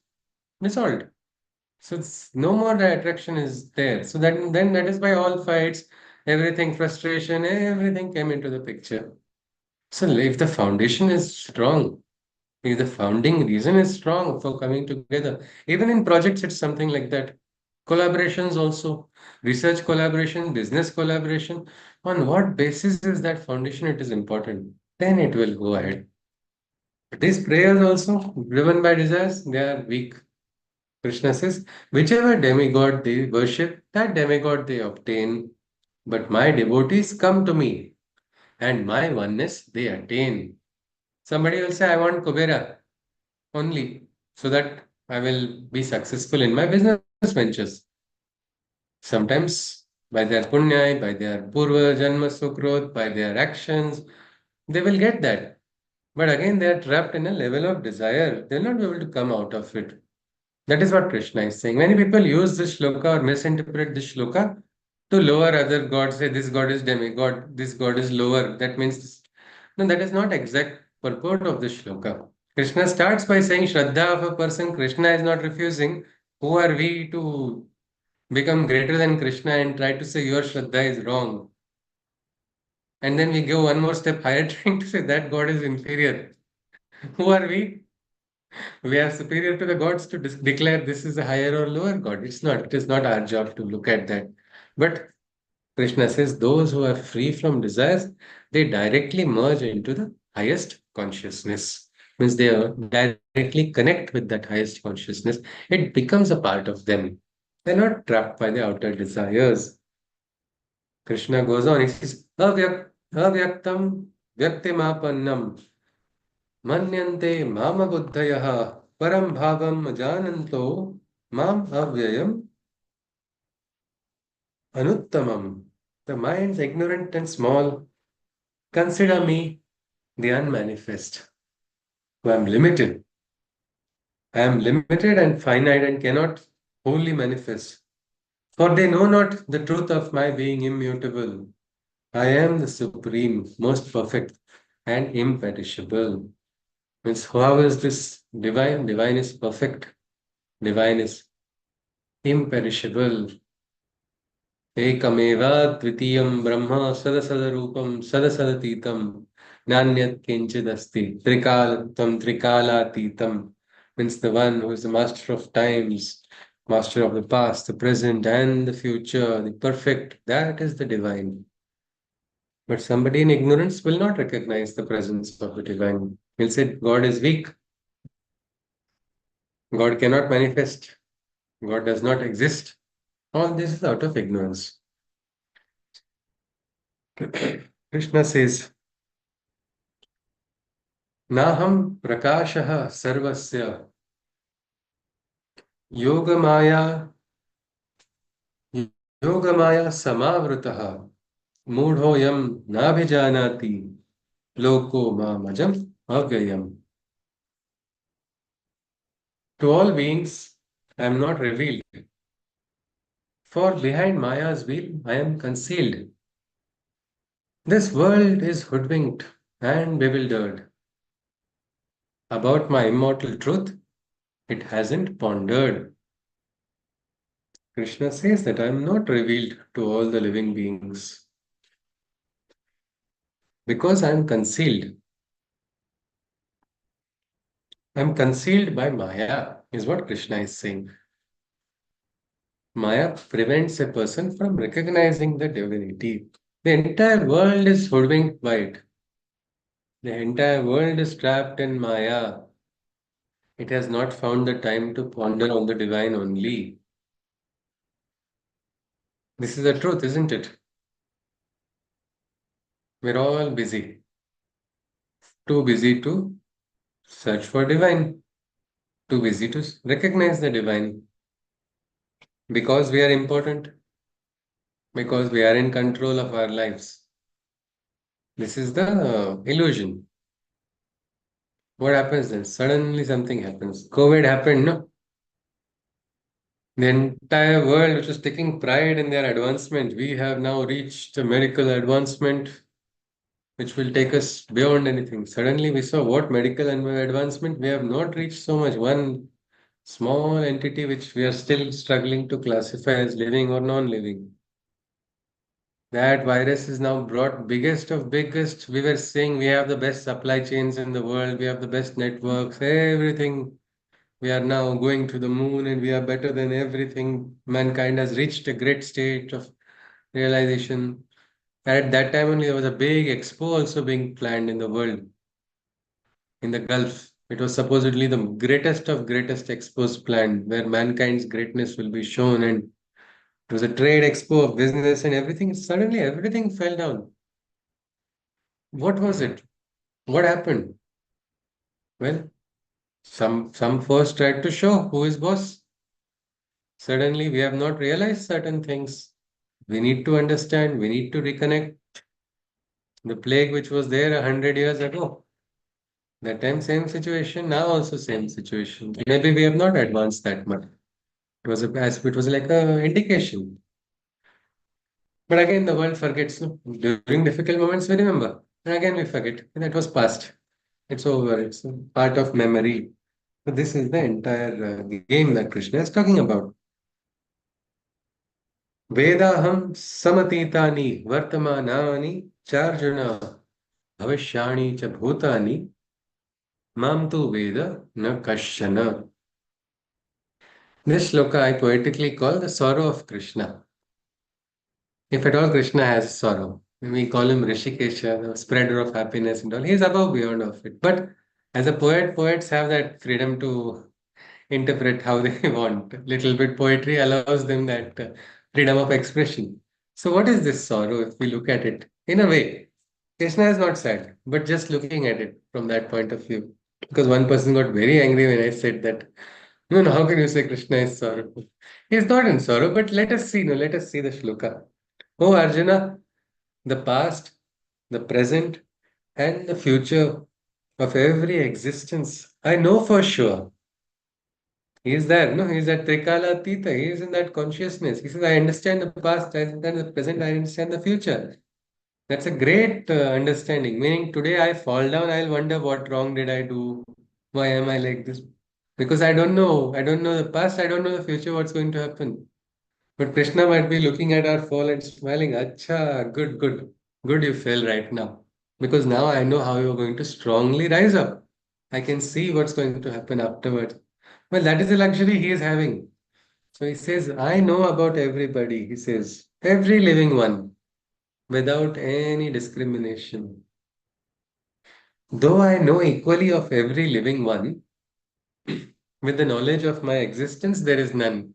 dissolved. So it's no more the attraction is there. So then that is why all fights, everything, frustration, everything came into the picture. So if the foundation is strong, if the founding reason is strong for coming together, even in projects, it's something like that. Collaborations also, research collaboration, business collaboration. On what basis is that foundation? It is important. Then it will go ahead. These prayers also, driven by desires, they are weak. Krishna says, whichever demigod they worship, that demigod they obtain. But my devotees come to me, and my oneness they attain. Somebody will say, I want Kubera only, so that I will be successful in my business ventures. Sometimes by their punya, by their purva janma sukrot, by their actions, they will get that. But again, they are trapped in a level of desire. They'll not be able to come out of it. That is what Krishna is saying. Many people use this shloka or misinterpret this shloka to lower other gods. Say this god is demigod, this god is lower. That means this. No, that is not exact purport of this shloka. Krishna starts by saying Shraddha of a person Krishna is not refusing. Who are we to become greater than Krishna and try to say your Shraddha is wrong? And then we go one more step higher, trying to say that God is inferior. Who are we? We are superior to the gods to declare this is a higher or lower god. It's not. It is not our job to look at that. But Krishna says those who are free from desires, they directly merge into the highest consciousness. Means they directly connect with that highest consciousness. It becomes a part of them. They're not trapped by the outer desires. Krishna goes on, he says, avyaktam vyaktimapannam manyante mama buddhayah param bhavam ajananto mam avyayam anuttamam. The mind's ignorant and small. Consider me the unmanifest, who am limited. I am limited and finite and cannot wholly manifest. For they know not the truth of my being immutable. I am the supreme, most perfect, and imperishable. Means how is this divine? Divine is perfect. Divine is imperishable. Ekameva dvitiyam brahma sadasada sadasadatītam nanyat kinchidasti trikalatītam. Means the one who is the master of times, master of the past, the present, and the future, the perfect. That is the divine. But somebody in ignorance will not recognize the presence of the divine. He'll say, God is weak. God cannot manifest. God does not exist. All this is out of ignorance. Krishna says, Naham prakashah sarvasya yogamaya yogamaya samavritaha mudhoyam nabhijanati loko mamajam avyayam. To all beings, I am not revealed. For behind Maya's veil, I am concealed. This world is hoodwinked and bewildered. About my immortal truth, it hasn't pondered. Krishna says that I am not revealed to all the living beings because I am concealed. I am concealed by Maya, is what Krishna is saying. Maya prevents a person from recognizing the divinity. The entire world is hoodwinked by it. The entire world is trapped in Maya. It has not found the time to ponder on the divine only. This is the truth, isn't it? We're all busy. Too busy to search for divine. Too busy to recognize the divine. Because we are important. Because we are in control of our lives. This is the illusion. What happens then? Suddenly something happens. COVID happened, no? The entire world, which was taking pride in their advancement, we have now reached a medical advancement which will take us beyond anything. Suddenly we saw what medical advancement we have not reached so much. One small entity which we are still struggling to classify as living or non-living. That virus is now brought biggest of biggest. We were saying we have the best supply chains in the world, we have the best networks, everything. We are now going to the moon and we are better than everything. Mankind has reached a great state of realization. At that time only there was a big expo also being planned in the world, in the Gulf. It was supposedly the greatest of greatest expos planned, where mankind's greatness will be shown. And it was a trade expo of business and everything. Suddenly everything fell down. What was it? What happened? Well, some first tried to show who is boss. Suddenly we have not realized certain things. We need to understand, we need to reconnect. The plague which was there 100 years ago, that time same situation, now also same situation. Maybe we have not advanced that much. It was like a indication. But again, the world forgets. No? During difficult moments, we remember. And again, we forget. And that was past. It's over. It's a part of memory. So this is the entire game that Krishna is talking about. Vedaham samatitani vartamanani charjuna bhavishyani cha bhutani Mam tu Veda na Kashana. This shloka I poetically call the sorrow of Krishna. If at all Krishna has sorrow, we call him Rishikesha, the spreader of happiness and all. He's above beyond of it. But as a poet, poets have that freedom to interpret how they want. Little bit poetry allows them that freedom of expression. So, what is this sorrow if we look at it? In a way, Krishna is not sad, but just looking at it from that point of view. Because one person got very angry when I said that. No, no, how can you say Krishna is sorrowful? He is not in sorrow, but let us see, no, let us see the shloka. Oh Arjuna, the past, the present, and the future of every existence, I know for sure. He is there, no? He is at Trikala Tita. He is in that consciousness. He says, I understand the past, I understand the present, I understand the future. That's a great understanding. Meaning, today I fall down, I'll wonder what wrong did I do? Why am I like this? Because I don't know. I don't know the past, I don't know the future, what's going to happen. But Krishna might be looking at our fall and smiling. Acha, good, good. Good you fell right now. Because now I know how you're going to strongly rise up. I can see what's going to happen afterwards. Well, that is the luxury he is having. So he says, I know about everybody. He says, every living one, without any discrimination. Though I know equally of every living one, with the knowledge of my existence, there is none.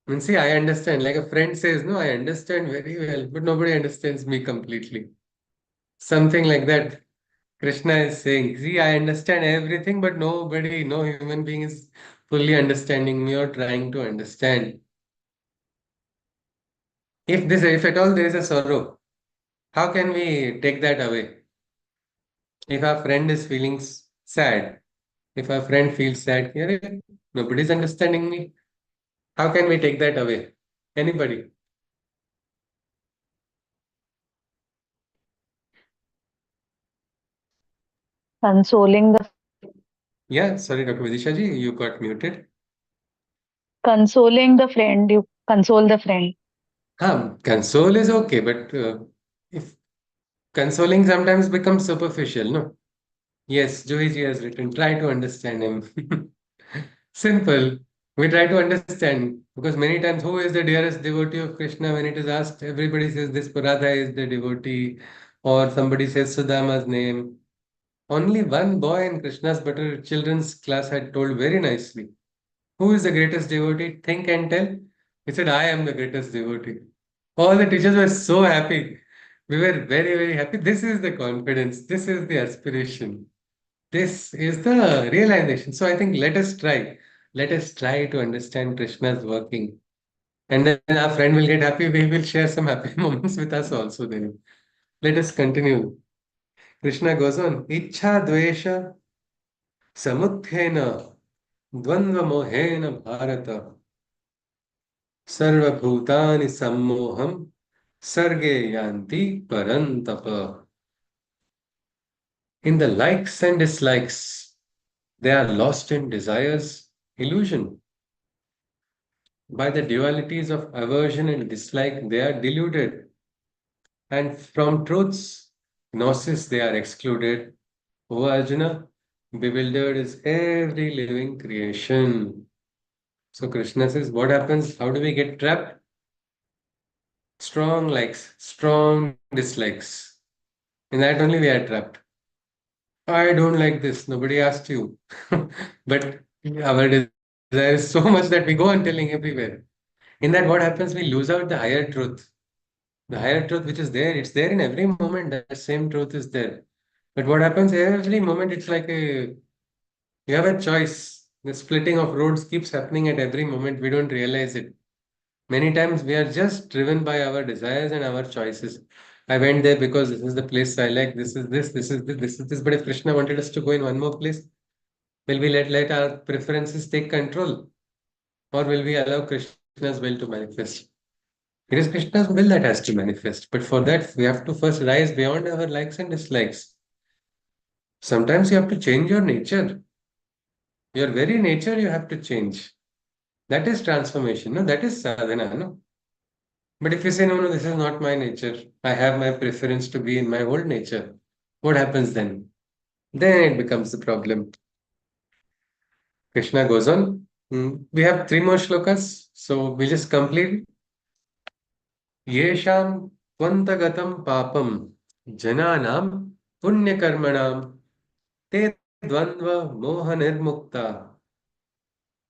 And see, I understand. Like a friend says, no, I understand very well, but nobody understands me completely. Something like that. Krishna is saying, see, I understand everything, but nobody, no human being is fully understanding me or trying to understand. If at all there is a sorrow, how can we take that away? If our friend is feeling sad, if our friend feels sad, "Arey, nobody's understanding me. How can we take that away? Anybody? Consoling the Yeah, sorry, Dr. Vidisha ji, you got muted. consoling the friend, you console the friend. Console is okay, but if consoling sometimes becomes superficial, no? Yes, Joiji has written, try to understand him. Simple. We try to understand because many times, who is the dearest devotee of Krishna? When it is asked, everybody says this Paradha is the devotee, or somebody says Sudama's name. Only one boy in Krishna's Butter Children's class had told very nicely, who is the greatest devotee? Think and tell. He said, I am the greatest devotee. All the teachers were so happy. We were very, very happy. This is the confidence. This is the aspiration. This is the realization. So I think let us try. Let us try to understand Krishna's working. And then our friend will get happy. We will share some happy moments with us also then. Let us continue. Krishna goes on. Ichha dvesha samukhena dvandva mohena bharata sarvabhutani sammoham sarge yanti parantapa. In the likes and dislikes, they are lost in desires, illusion. By the dualities of aversion and dislike, they are deluded. And from truths, gnosis, they are excluded. O Arjuna, bewildered is every living creation. So Krishna says, what happens? How do we get trapped? Strong likes, strong dislikes. In that only we are trapped. I don't like this. Nobody asked you. But our desire is so much that we go on telling everywhere. In that, what happens? We lose out the higher truth. The higher truth which is there, it's there in every moment. The same truth is there. But what happens every moment, it's like you have a choice. The splitting of roads keeps happening at every moment. We don't realize it. Many times we are just driven by our desires and our choices. I went there because this is the place I like. This is this, this is this, this is this. But if Krishna wanted us to go in one more place, will we let our preferences take control? Or will we allow Krishna's will to manifest? It is Krishna's will that has to manifest. But for that, we have to first rise beyond our likes and dislikes. Sometimes you have to change your nature. Your very nature you have to change. That is transformation. No, that is sadhana. No. But if you say, no, no, this is not my nature. I have my preference to be in my old nature. What happens then? then it becomes the problem. Krishna goes on. We have three more shlokas, so we'll just complete. Yesham tvantagatam papam jananam punyakarmanam te dvandva moha nirmukta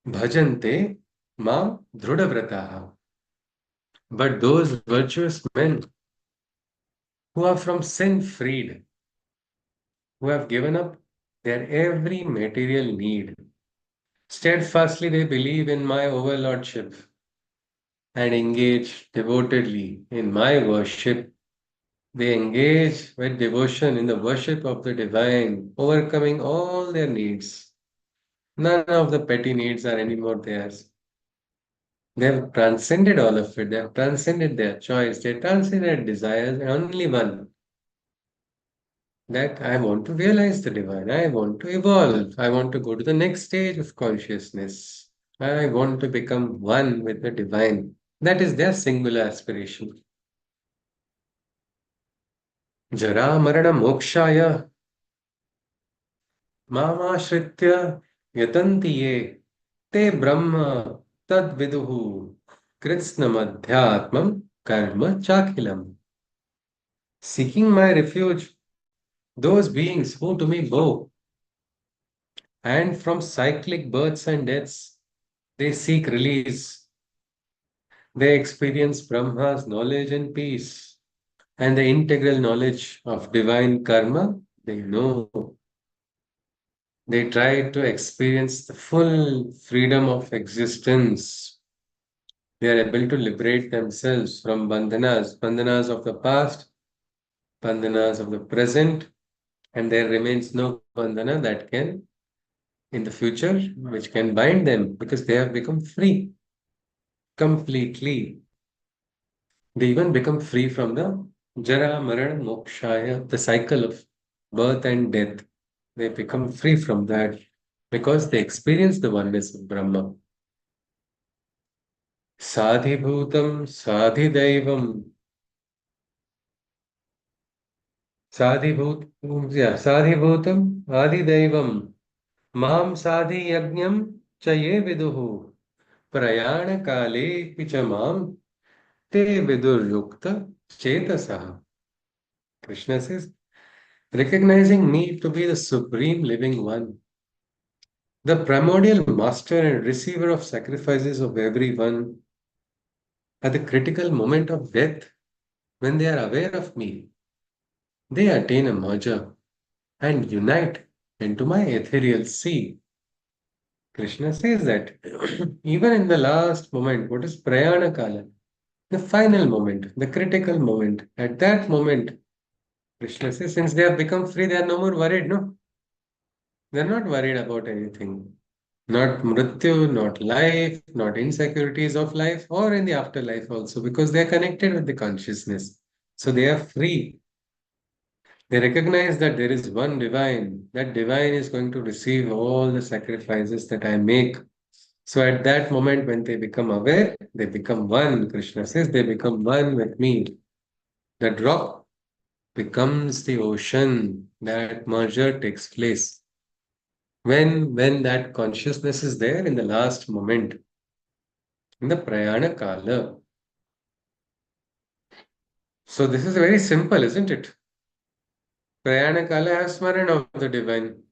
bhajante mam dhrudavrataha. But those virtuous men who are from sin freed, who have given up their every material need, steadfastly they believe in my overlordship and engage devotedly in my worship. They engage with devotion in the worship of the divine, overcoming all their needs. None of the petty needs are anymore theirs. They have transcended all of it. They have transcended their choice. They transcended desires, and only one, that I want to realize the divine. I want to evolve. I want to go to the next stage of consciousness. I want to become one with the divine. That is their singular aspiration. Jara Marana Mokshaya Mamashritya Yatanti Ye Te Brahma Tad Viduhu Kritsna Madhyatmam Karma Chakhilam. Seeking my refuge, those beings who to me bow, and from cyclic births and deaths, they seek release. They experience Brahma's knowledge and peace, and the integral knowledge of divine karma, they know. They try to experience the full freedom of existence. They are able to liberate themselves from bandhanas of the past, bandhanas of the present, and there remains no bandhana that can, in the future, which can bind them because they have become free completely. They even become free from the jara, marana, mokshaya, the cycle of birth and death. They become free from that because they experience the oneness of Brahma. Sadhibhutam Sadhidaivam Sadhibhutam Adidaivam Mam Sadhi Yajnam Chaye Viduhu Prayana Kale Picha Mam Te Vidur Yukta Chetasaha. Krishna says, recognizing me to be the supreme living one, the primordial master and receiver of sacrifices of everyone, at the critical moment of death, when they are aware of me, they attain a merger and unite into my ethereal sea. Krishna says that even in the last moment, what is prayana kala? The final moment, the critical moment. At that moment, Krishna says, since they have become free, they are no more worried, no? They're not worried about anything. Not mrityu, not life, not insecurities of life, or in the afterlife also, because they are connected with the consciousness. So they are free. They recognize that there is one divine. That divine is going to receive all the sacrifices that I make. So at that moment, when they become aware, they become one. Krishna says they become one with me. The drop becomes the ocean. That merger takes place. When that consciousness is there in the last moment, in the prayana kala. So this is very simple, isn't it? Prayana kala has smarana of the divine.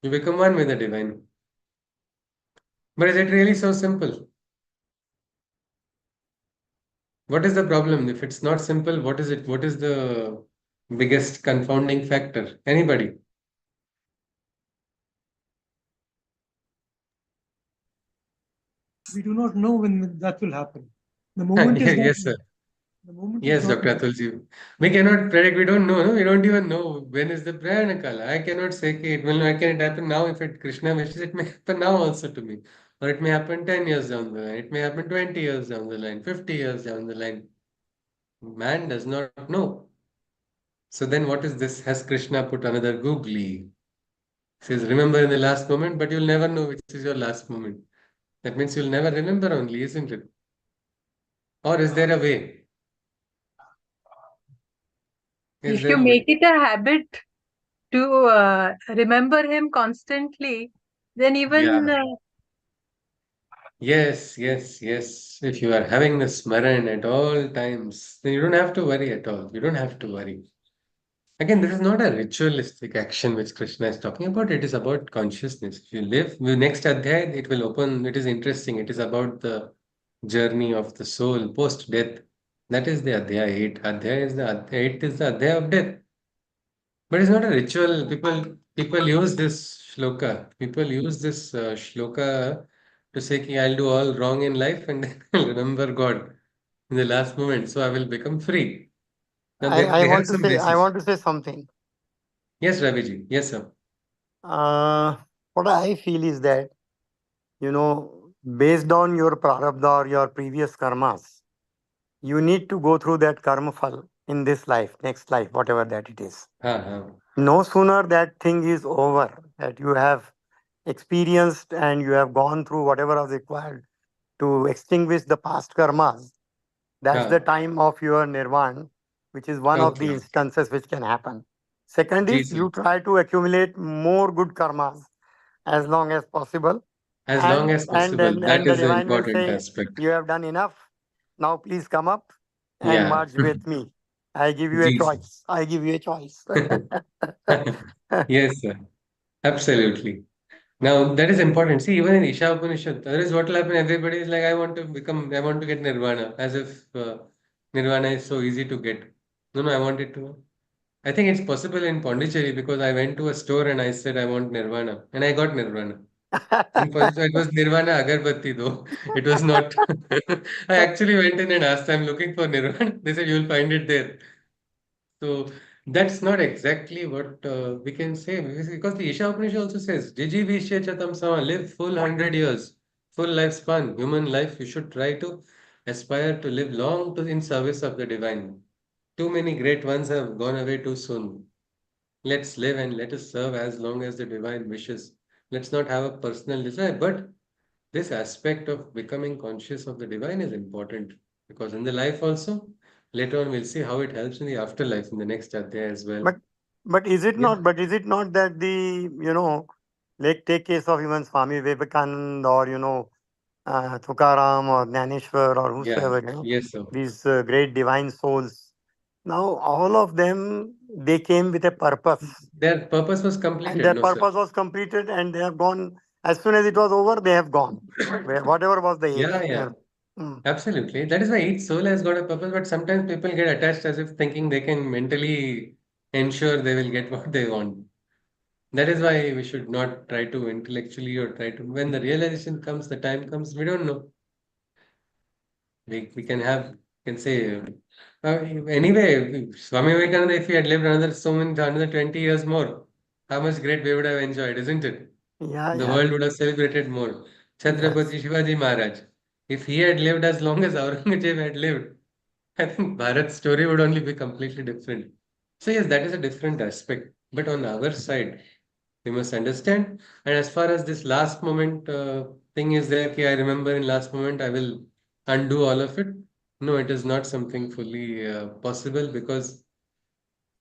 You become one with the divine. But is it really so simple? What is the problem? If it's not simple, what is it? What is the biggest confounding factor? Anybody? We do not know when that will happen. The moment is not Yes, sir. there. The moment is Yes, not Dr. there. Atulji. We cannot predict. We don't know. No? We don't even know when is the prayana kala. I cannot say "Ki it will. Why can it happen now? If it Krishna wishes, it may happen now also to me, or it may happen 10 years down the line. It may happen 20 years down the line, 50 years down the line. Man does not know. So then, what is this? Has Krishna put another googly? Says remember in the last moment, but you'll never know which is your last moment. That means you'll never remember only, isn't it? Or is there a way? Is If you there a make way? it a habit to remember him constantly, then even Yeah. Yes, yes, yes. If you are having the smaran at all times, then you don't have to worry at all. You don't have to worry. Again, this is not a ritualistic action which Krishna is talking about. It is about consciousness. If you live, the next adhyay, it will open. It is interesting. It is about the journey of the soul post death. That is the adhyay 8. Adhyay is the 8 is the adhyay of death. But it's not a ritual. People use this shloka. People use this shloka to say, "Ki I'll do all wrong in life and then I'll remember God in the last moment, so I will become free." Now I they have want to some say, basis. something. Yes, Raviji. Yes, sir. Uh, what I feel is that, based on your prarabdha or your previous karmas, you need to go through that karma phal in this life, next life, whatever that it is. Ha ha. No sooner that thing is over, that you have experienced and you have gone through whatever was required to extinguish the past karmas, that's the Ha. time of your nirvana, which is one of the Okay. instances which can happen. Second Ji, is sir. you try to accumulate more good karmas as long as possible, As long as and possible. then That and the is the divine will important say, aspect. you have done enough. Now please come up and Yeah. merge with me. I give you a Ji, sir. choice. I give you a choice. Yes, sir. Absolutely. Now that is important. See, even in Isha Upanishad, that is what will happen. Everybody is like, I want to get nirvana, as if nirvana is so easy to get. No, no, I want it to. I think it's possible in Pondicherry because I went to a store and I said I want nirvana, and I got nirvana. In Pondicherry, it was nirvana agarbatti though. It was not. I actually went in and asked, I'm looking for nirvana. They said you'll find it there. So that's not exactly what we can say because the Isha Upanishad also says, Jiji Vishya Chatam Sama, live full 100 years, full lifespan, human life. You should try to aspire to live long to in service of the divine. Too many great ones have gone away too soon. Let's live and let us serve as long as the divine wishes. Let's not have a personal desire, but this aspect of becoming conscious of the divine is important because in the life also, later on we'll see how it helps in the afterlife in the next adhyaya as well. but but is it Yeah, not? But is it not that the like take case of even Swami Vivekananda or Tukaram or Jnaneshwar or yeah, whosoever, yes, sir. these great divine souls. Now, all of them, they came with a purpose, Their purpose was and completed, their no, sir. purpose was completed, and they have gone. As soon as it was over, they have gone. Whatever was the age. Yeah, yeah, Yeah. Mm. absolutely. That is why each soul has got a purpose, but sometimes people get attached as if thinking they can mentally ensure they will get what they want. That is why we should not try to intellectually or try to, when the realization comes, the time comes, we don't know. We can have, can say, anyway, Swami Vivekananda, if he had lived another 20 years more, how much great we would have enjoyed, isn't it? Yeah, The yeah. world would have celebrated more. Yes. Chhatrapati Shivaji Maharaj, if he had lived as long as Aurangzeb had lived, I think Bharat's story would only be completely different. So yes, that is a different aspect. But on our side, we must understand. And as far as this last moment thing is there, ki I remember in last moment I will undo all of it. No, it is not something fully possible because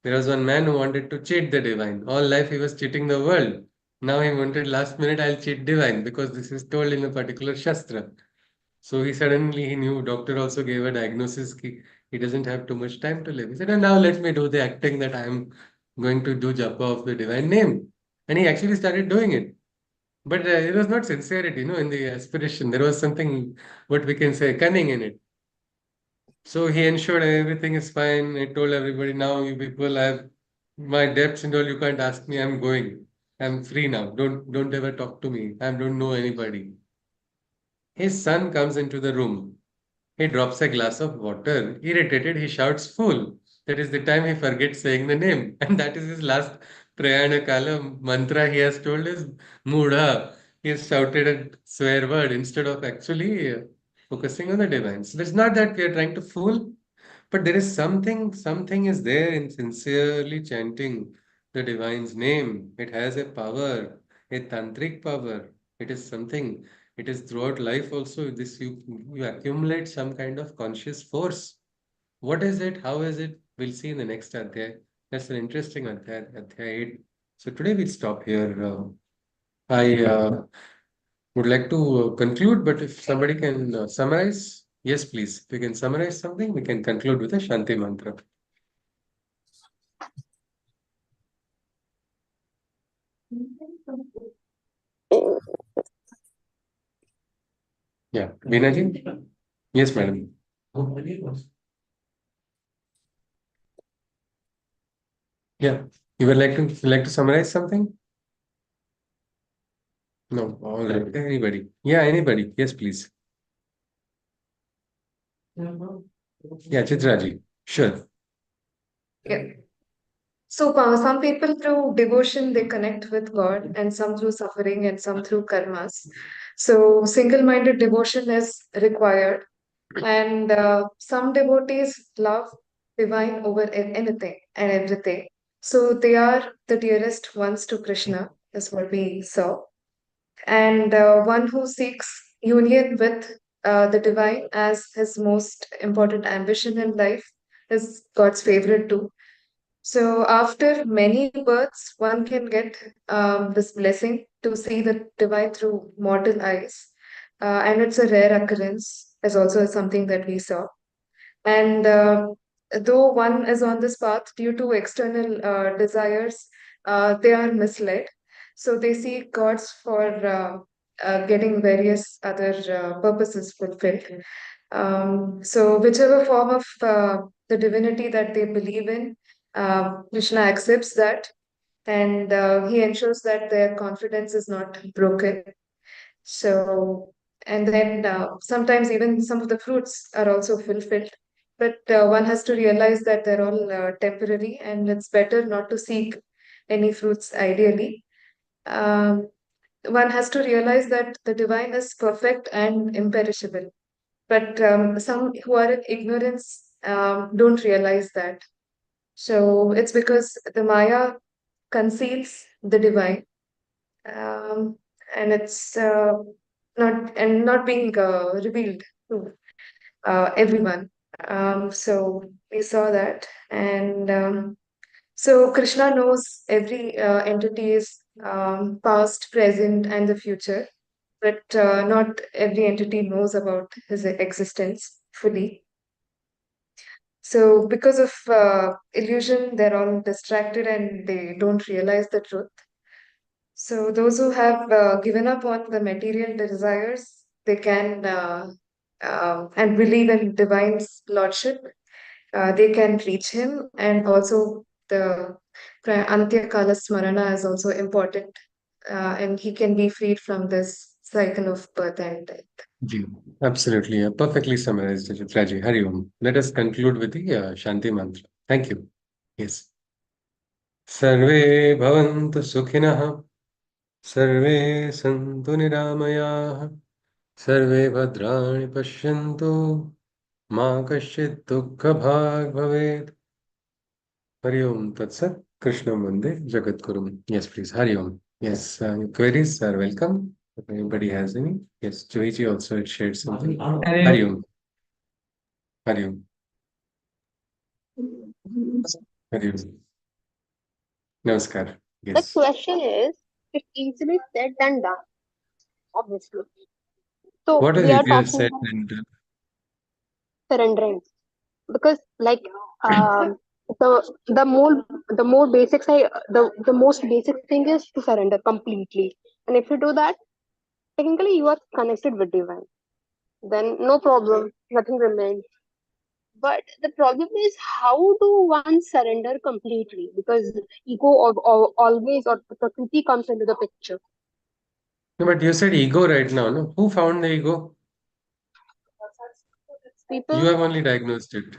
there was one man who wanted to cheat the divine. All life he was cheating the world. Now he wanted last minute I'll cheat divine because this is told in a particular shastra. So he knew doctor also gave a diagnosis he doesn't have too much time to live. He said, and now let me do the acting that I am going to do japa of the divine name. And he actually started doing it. But it was not sincerity, in the aspiration. There was something, what we can say, cunning in it. So he ensured everything is fine. I told everybody, now you people, I have my debts and all, you can't ask me, I'm going. I'm free now. Don't ever talk to me. I don't know anybody. His son comes into the room. He drops a glass of water. Irritated, he shouts, Fool! That is the time he forgets saying the name. And that is his last Prayana Kala mantra he has told is Mudha. He has shouted a swear word instead of actually focusing on the divine. So it's not that we are trying to fool, but there is something is there in sincerely chanting the divine's name. It has a power, a tantric power. It is something. It is throughout life also. This you accumulate some kind of conscious force. What is it? How is it? We'll see in the next adhyay. That's an interesting adhyay, adhyay 8. So today we'll stop here. I would like to conclude, but if somebody can summarize, yes, please. If you can summarize something, we can conclude with a Shanti mantra. Yeah, Veena ji? Yes, madam. Yeah, you would like to summarize something? No, all right. Anybody? Yeah, anybody. Yes, please. Yeah, Chitra ji. Sure. Yeah. So some people through devotion they connect with God, and some through suffering, and some through karmas. So single-minded devotion is required, and some devotees love divine over anything and everything. So they are the dearest ones to Krishna, is what we saw. And one who seeks union with the divine as his most important ambition in life is God's favorite too. So, after many births, one can get this blessing to see the divine through mortal eyes. And it's a rare occurrence, as also something that we saw. And though one is on this path due to external desires, they are misled. So, they seek gods for getting various other purposes fulfilled. So, whichever form of the divinity that they believe in, Krishna accepts that, and he ensures that their confidence is not broken. So, and then sometimes even some of the fruits are also fulfilled. But one has to realize that they're all temporary, and it's better not to seek any fruits ideally. Um, One has to realize that the divine is perfect and imperishable. But some who are in ignorance don't realize that. So it's because the Maya conceals the divine, um, and it's not being revealed to everyone. So we saw that, and so Krishna knows every entity's past, present, and the future, but not every entity knows about his existence fully. So, because of illusion, they're all distracted and they don't realize the truth. So, those who have given up on the material desires, they can and believe in divine's lordship, they can reach him, and also the Antya Kala Smarana is also important, and he can be freed from this cycle of birth and death. Ji, absolutely. Perfectly summarized, Chitra ji. Hari Om. Let us conclude with the Shanti mantra. Thank you. Yes. Sarve bhavantu sukhinah. Sarve santu niramaya. Sarve bhadrani pashyantu. Ma kasyit dukkha bhag bhavet. Hari Om Tat Sat. Krishna Mande Jagat Kurum. Yes, please. Hari Om. Yes, queries are welcome. If anybody has any. Yes, Joiji also had shared something. Hari Om. Hari Om. Hari Om. Namaskar. The Yes. question is, it's easily said than done, obviously. So What is we are easier talking said about than done? surrendering because, like, um, the more basics the most basic thing is to surrender completely, and if you do that, technically you are connected with divine. Then no problem, nothing remains. But the problem is, how do one surrender completely? Because ego always, or the prakriti comes into the picture. No, but you said ego right now, no? Who found the ego? You People, have only diagnosed it.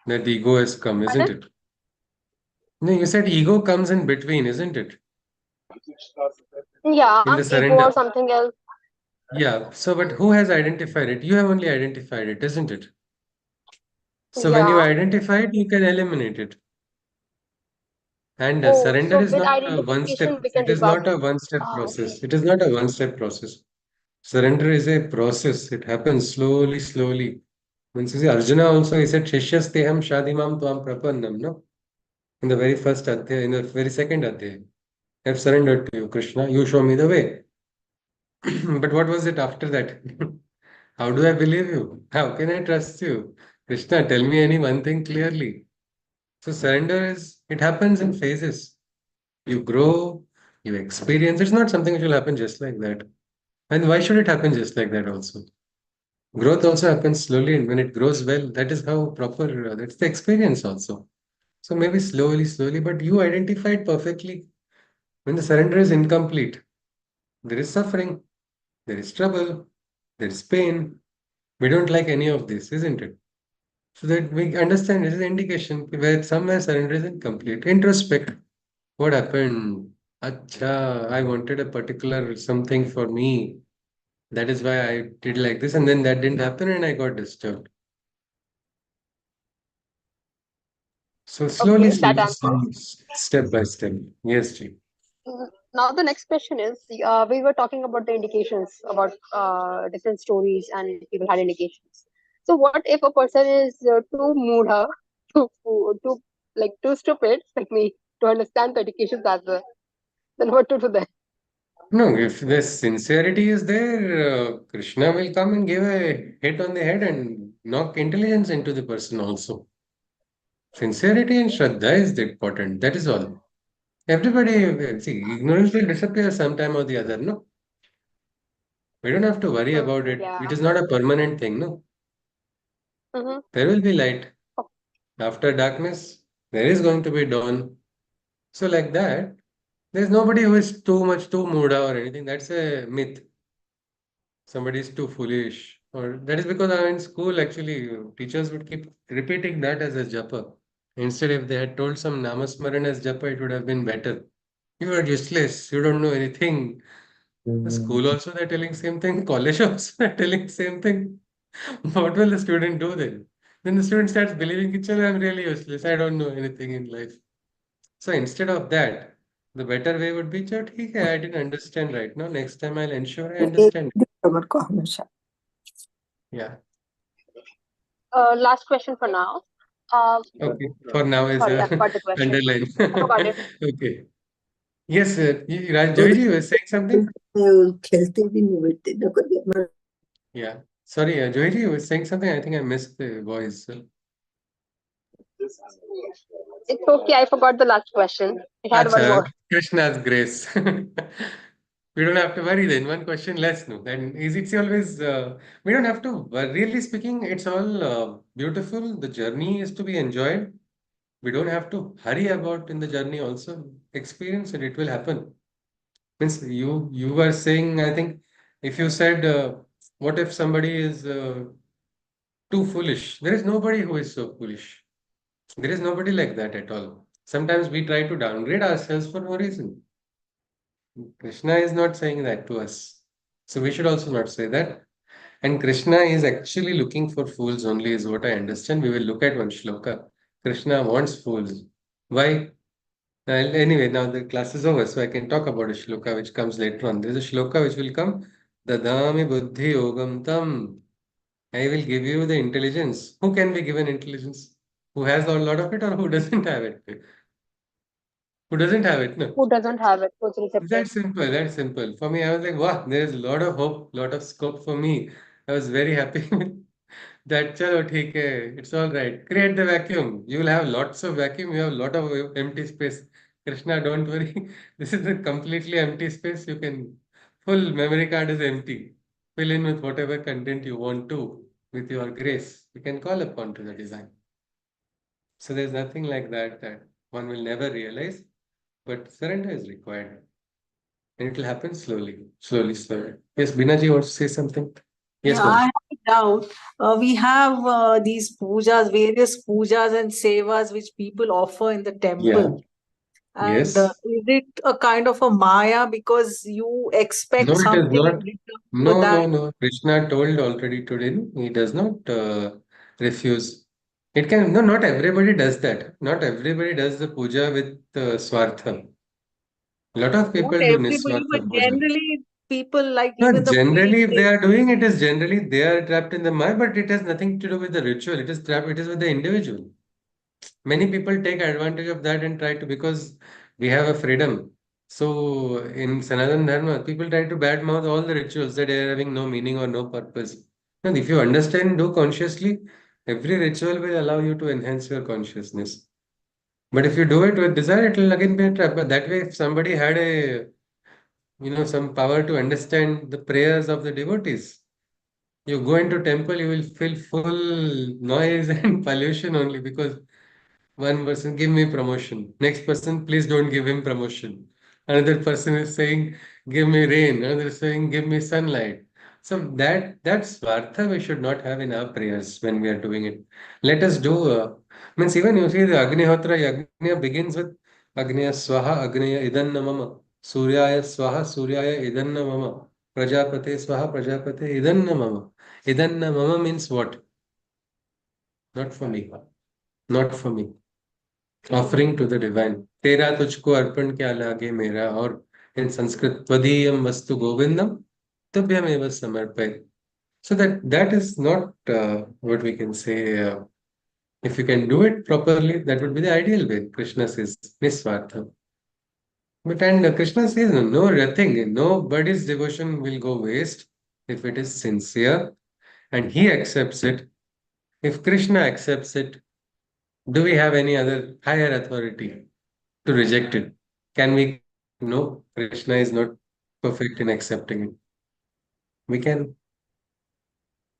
That the ego has come, isn't pardon? it? No, you said ego comes in between, isn't it? Yeah, In the ego or surrender. something else. Yeah. So, but who has identified it? You have only identified it, isn't it? So when you Yeah. identify it, you can eliminate it. And Oh, surrender so is with not a one step. identification we can It is depart. not a one-step Okay. process. It is not a one-step process. Surrender is a process. It happens slowly, slowly. Means you see, Arjuna also he said, Shishyasteham shadimam tvam prapannam, no? In the very first adhyaya, in the very second adhyaya. I've surrendered to you, Krishna. You show me the way. But what was it after that? How do I believe you? How can I trust you? Krishna, tell me any one thing clearly. So surrender is, it happens in phases. You grow, you experience. It's not something which will happen just like that. And why should it happen just like that also? Growth also happens slowly, and when it grows well, that is how proper, that's the experience also. So maybe slowly, slowly, but you identified perfectly. When the surrender is incomplete, there is suffering, there is trouble, there is pain. We don't like any of this, isn't it? So that we understand this is an indication where somewhere surrender is incomplete. Introspect. What happened? Acha, I wanted a particular something for me. That is why I did like this, and then that didn't happen, and I got disturbed. So slowly, Okay, that slowly, answers. slowly, step by step. Yes, Ji. Now the next question is, we were talking about the indications about different stories and people had indications. So what if a person is too moodha, too like too stupid like me to understand the indications as well? Then what to do then? No, if the sincerity is there, Krishna will come and give a hit on the head and knock intelligence into the person also. Sincerity and Shraddha is the important. That is all. Everybody, see, ignorance will disappear sometime or the other, no? We don't have to worry about it. Yeah. It is not a permanent thing, no? Mm-hmm. There will be light. After darkness, there is going to be dawn. So, like that, there's nobody who is too much too muda or anything. That's a myth. Somebody is too foolish. Or that is because in school, actually, teachers would keep repeating that as a japa. Instead, if they had told some namasmaran as japa, it would have been better. You are useless. You don't know anything. The school also they're telling same thing. College also they're telling same thing. What will the student do then? Then the student starts believing, "Ki, "Chalo, I'm really useless. I don't know anything in life." So instead of that, the better way would be, "Chalo, theek hai, I didn't understand right now. Next time I'll ensure I understand." Yeah. Last question for now. Uh, Okay. For now is Sorry, a I forgot the question. underline. I forgot it. Okay. Yes, Joyji was saying something. Yeah. Sorry, Joyji was saying something. I think I missed the voice. It's okay. I forgot the last question. It had one Acha, more. Krishna's grace. We don't have to worry then. One question less, no. Then is it's always we don't have to. Really speaking, it's all beautiful. The journey is to be enjoyed. We don't have to hurry about in the journey. Also, experience it. It will happen. Means you were saying. I think if you said, what if somebody is too foolish? There is nobody who is so foolish. There is nobody like that at all. Sometimes we try to downgrade ourselves for no reason. Krishna is not saying that to us. So we should also not say that. And Krishna is actually looking for fools only, is what I understand. We will look at one shloka. Krishna wants fools. Why? Anyway, now the class is over, so I can talk about a shloka which comes later on. There's a shloka which will come. Dadami buddhi yogam tam. I will give you the intelligence. Who can be given intelligence? Who has a lot of it or who doesn't have it? Who doesn't have it? No. Who doesn't have it? Who's receptive? That's simple. That's simple. For me, I was like, wow, there is a lot of hope, lot of scope for me. I was very happy with that. Chalo, theek hai. It's all right. Create the vacuum. You will have lots of vacuum. You have a lot of empty space. Krishna, don't worry. This is a completely empty space. You can, full memory card is empty. Fill in with whatever content you want to with your grace. You can call upon to the design. So there's nothing like that that one will never realize, but surrender is required. And it will happen slowly, slowly, slowly. Yes, Binaji wants to say something. Yes, Yeah, I ma'am. have a doubt. We have these pujas, various pujas and sevas which people offer in the Yeah. temple. And Yes. is it a kind of a maya because you No, expect it is something in not. return for No, that? no, no. Krishna told already today, no, he does not refuse. It can, no, not everybody does that. Not everybody does the puja with swartha. A lot of Not people do everybody, niswartha but puja. generally people like No, even the priest. generally, if they are doing it, is generally they are trapped in the Maya, but it has nothing to do with the ritual. It is trapped, it is with the individual. Many people take advantage of that and try to, because we have a freedom. So in Sanatana Dharma, people try to badmouth all the rituals that are having no meaning or no purpose. And if you understand, do consciously, every ritual will allow you to enhance your consciousness. But if you do it with desire, it will again be a trap. But that way, if somebody had a, some power to understand the prayers of the devotees, you go into temple, you will feel full noise and pollution only because one person, give me promotion. Next person, please don't give him promotion. Another person is saying, give me rain. Another is saying, give me sunlight. So that swartha we should not have in our prayers when we are doing it. Let us do, means even you see the Agnihotra Yagna begins with Agneya Swaha Agneya Idanna Mama. Suryaya Swaha Suryaya Idanna Mama. Prajapate Swaha Prajapate Idanna Mama. Idanna Mama means what? Not for me. Not for me. Offering to the divine. तेरा तुझको अर्पण क्या लागे मेरा और in Sanskrit त्वदीयम वस्तु गोविंदम तुभ्यमेव समर्पय. So that is not what we can say. If you can do it properly, that would be the ideal way. Krishna says nisvartha. But and Krishna says no, nothing. Nobody's devotion will go waste if it is sincere, and he accepts it. If Krishna accepts it, do we have any other higher authority to reject it? Can we? No, Krishna is not perfect in accepting it. We can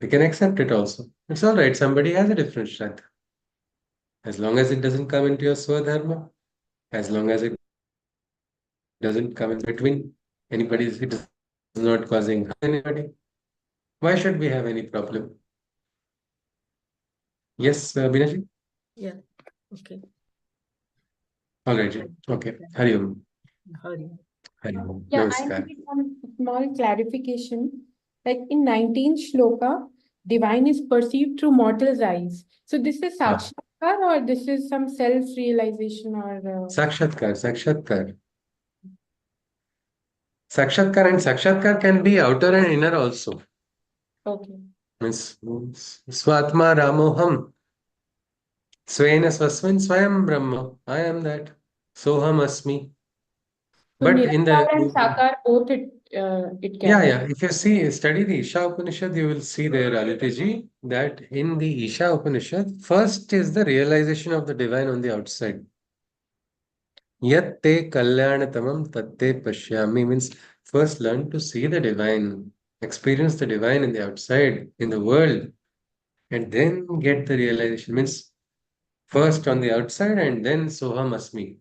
we can accept it also. It's all right. Somebody has a different strength. As long as it doesn't come into your swadharma, as long as it doesn't come in between anybody, it is not causing harm to anybody. Why should we have any problem? Yes, Binaji? Yeah. Okay. All right. Ji. Okay. Hari Om. Hari. Hari Om. Yeah, I Namaskar. need some small clarification. Like in 19th shloka, divine is perceived through mortal's eyes. So this is Ah. sakshatkar or this is some self-realization or Sakshatkar, Sakshatkar. Sakshatkar and Sakshatkar can be outer and inner also. okay. Means Swatma Ramoham. Svena Swasmin Swayam Brahma. I am that. Soham Asmi. So But in Nirakar the and Sakar both it can yeah, be. yeah. If you study the Isha Upanishad, you will see there, Aditya that in the Isha Upanishad, first is the realization of the divine on the outside. Yat te kalyanatamam tatte pashyami means first learn to see the divine, experience the divine in the outside, in the world, and then get the realization. Means first on the outside and then Soham Asmi.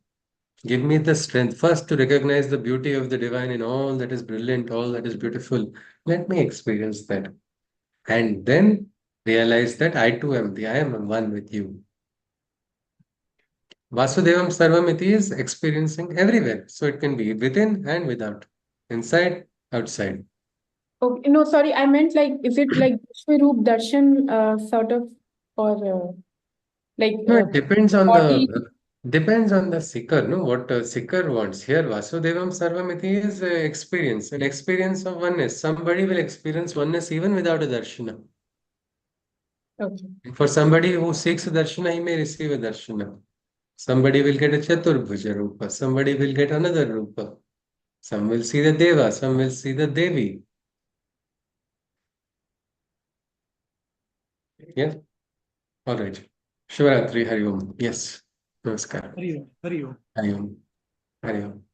Give me the strength first to recognize the beauty of the divine in all that is brilliant, all that is beautiful. Let me experience that. And then realize that I too am I am one with you. Vasudevam Sarvamiti is experiencing everywhere. So it can be within and without, inside, outside. Okay, no, sorry, I meant like is it like Vishwaroop Darshan sort of or like No, it body? depends on the seeker, no, what seeker wants. Here, Vasudevam Sarvamiti is experience, an experience of oneness. Somebody will experience oneness even without a darshana. Okay. For somebody who seeks a darshana, he may receive a darshana. Somebody will get a Chaturbhuja Rupa, somebody will get another Rupa. Some will see the Deva, some will see the Devi. Yeah, all right. Shivaratri, Hari Om. Yes, Namaskar. Hari Om. Hari Om. Hari Om. Hari Om.